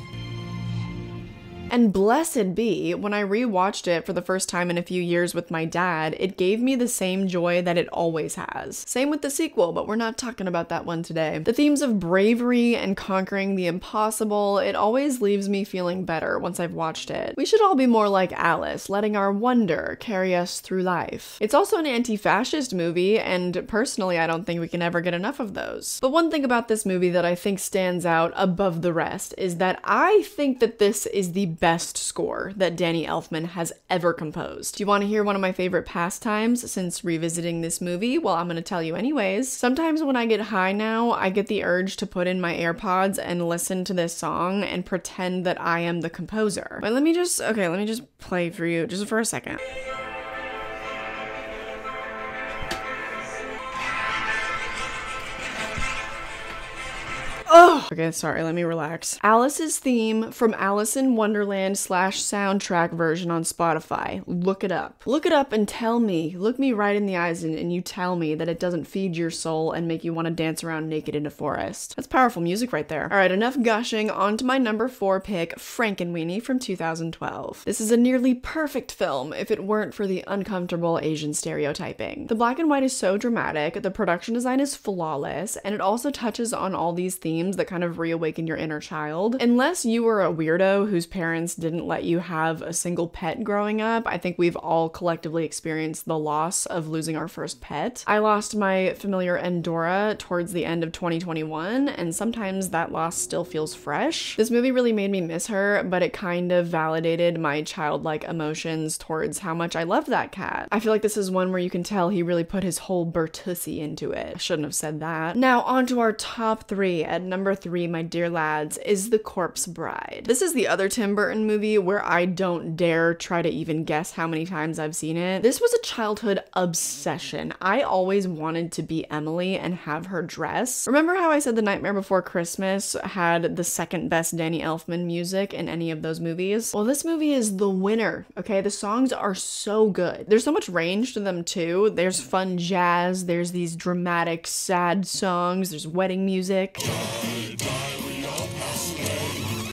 And blessed be, when I rewatched it for the first time in a few years with my dad, it gave me the same joy that it always has. Same with the sequel, but we're not talking about that one today. The themes of bravery and conquering the impossible, it always leaves me feeling better once I've watched it. We should all be more like Alice, letting our wonder carry us through life. It's also an anti-fascist movie, and personally I don't think we can ever get enough of those. But one thing about this movie that I think stands out above the rest is that I think that this is the best score that Danny Elfman has ever composed. Do you want to hear one of my favorite pastimes since revisiting this movie? Well, I'm going to tell you anyways. Sometimes when I get high now, I get the urge to put in my AirPods and listen to this song and pretend that I am the composer. But let me just play for you just for a second. Oh! Okay, sorry, let me relax. Alice's theme from Alice in Wonderland / soundtrack version on Spotify. Look it up. Look it up and tell me, look me right in the eyes and you tell me that it doesn't feed your soul and make you want to dance around naked in a forest. That's powerful music right there. Alright, enough gushing, on to my number 4 pick, Frankenweenie from 2012. This is a nearly perfect film if it weren't for the uncomfortable Asian stereotyping. The black and white is so dramatic, the production design is flawless, and it also touches on all these themes that kind of reawaken your inner child. Unless you were a weirdo whose parents didn't let you have a single pet growing up, I think we've all collectively experienced the loss of losing our first pet. I lost my familiar Endora towards the end of 2021, and sometimes that loss still feels fresh. This movie really made me miss her, but it kind of validated my childlike emotions towards how much I loved that cat. I feel like this is one where you can tell he really put his whole Bertussi into it. I shouldn't have said that. Now on to our top 3. At number 3, my dear lads, is The Corpse Bride. This is the other Tim Burton movie where I don't dare try to even guess how many times I've seen it. This was a childhood obsession. I always wanted to be Emily and have her dress. Remember how I said The Nightmare Before Christmas had the second best Danny Elfman music in any of those movies? Well, this movie is the winner, okay? The songs are so good. There's so much range to them too. There's fun jazz, there's these dramatic, sad songs, there's wedding music.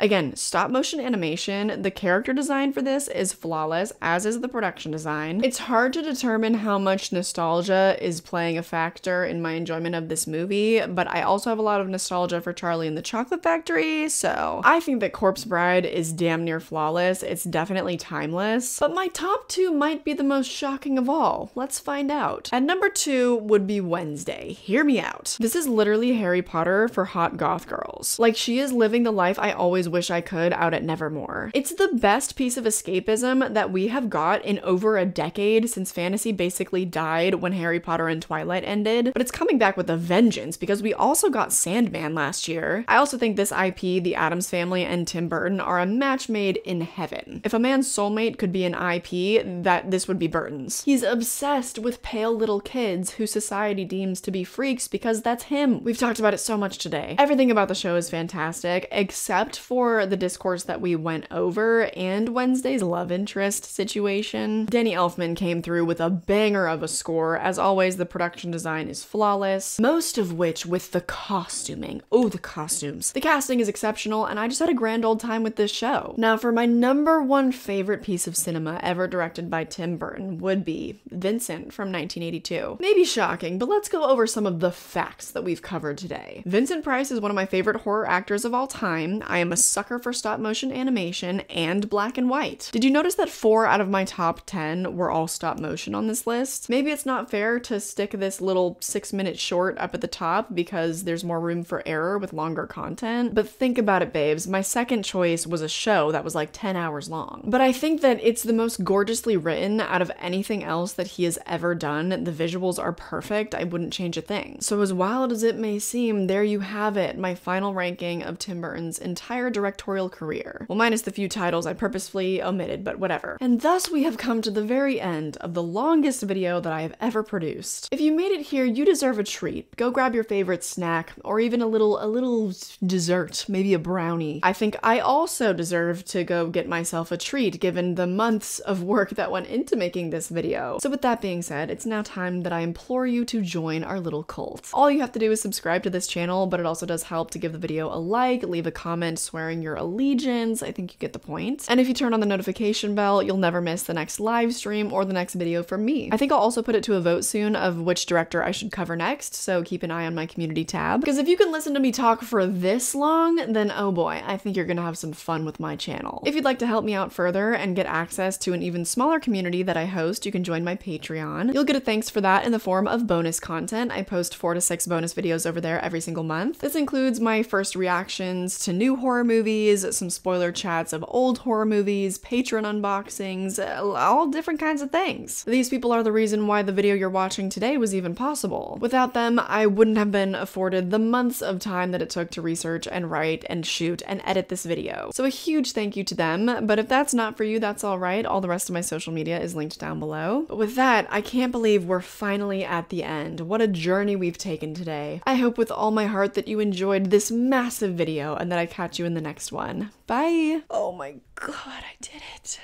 Again, stop motion animation. The character design for this is flawless, as is the production design. It's hard to determine how much nostalgia is playing a factor in my enjoyment of this movie, but I also have a lot of nostalgia for Charlie and the Chocolate Factory, so I think that Corpse Bride is damn near flawless. It's definitely timeless, but my top 2 might be the most shocking of all. Let's find out. At number 2 would be Wednesday. Hear me out. This is literally Harry Potter for hot goth girls. Like, she is living the life I always wish I could out at Nevermore. It's the best piece of escapism that we have got in over a decade, since fantasy basically died when Harry Potter and Twilight ended, but it's coming back with a vengeance because we also got Sandman last year. I also think this IP, the Addams Family and Tim Burton, are a match made in heaven. If a man's soulmate could be an IP, this would be Burton's. He's obsessed with pale little kids who society deems to be freaks because that's him. We've talked about it so much today. Everything about the show is fantastic, except for the discourse that we went over and Wednesday's love interest situation. Danny Elfman came through with a banger of a score. As always, the production design is flawless, most of which with the costuming. Oh, the costumes. The casting is exceptional, and I just had a grand old time with this show. Now, for my number 1 favorite piece of cinema ever directed by Tim Burton would be Vincent from 1982. Maybe shocking, but let's go over some of the facts that we've covered today. Vincent Price is one of my favorite horror actors of all time. I am a sucker for stop motion animation and black and white. Did you notice that 4 out of my top 10 were all stop motion on this list? Maybe it's not fair to stick this little 6-minute short up at the top because there's more room for error with longer content, but think about it, babes. My second choice was a show that was like 10 hours long. But I think that it's the most gorgeously written out of anything else that he has ever done. The visuals are perfect. I wouldn't change a thing. So as wild as it may seem, there you have it, my final ranking of Tim Burton's entire directorial career. Well, minus the few titles I purposefully omitted, but whatever. And thus we have come to the very end of the longest video that I have ever produced. If you made it here, you deserve a treat. Go grab your favorite snack, or even a little dessert, maybe a brownie. I think I also deserve to go get myself a treat given the months of work that went into making this video. So with that being said, it's now time that I implore you to join our little cult. All you have to do is subscribe to this channel, but it also does help to give the video a like, leave a comment, swear swearing your allegiance. I think you get the point. And if you turn on the notification bell, you'll never miss the next live stream or the next video from me. I think I'll also put it to a vote soon of which director I should cover next, so keep an eye on my community tab. Because if you can listen to me talk for this long, then oh boy, I think you're gonna have some fun with my channel. If you'd like to help me out further and get access to an even smaller community that I host, you can join my Patreon. You'll get a thanks for that in the form of bonus content. I post 4 to 6 bonus videos over there every single month. This includes my first reactions to new horror movies, some spoiler chats of old horror movies, patron unboxings, all different kinds of things. These people are the reason why the video you're watching today was even possible. Without them, I wouldn't have been afforded the months of time that it took to research and write and shoot and edit this video. So a huge thank you to them, but if that's not for you, that's all right. All the rest of my social media is linked down below. But with that, I can't believe we're finally at the end. What a journey we've taken today. I hope with all my heart that you enjoyed this massive video and that I catch you in the next one. Bye! Oh my god, I did it.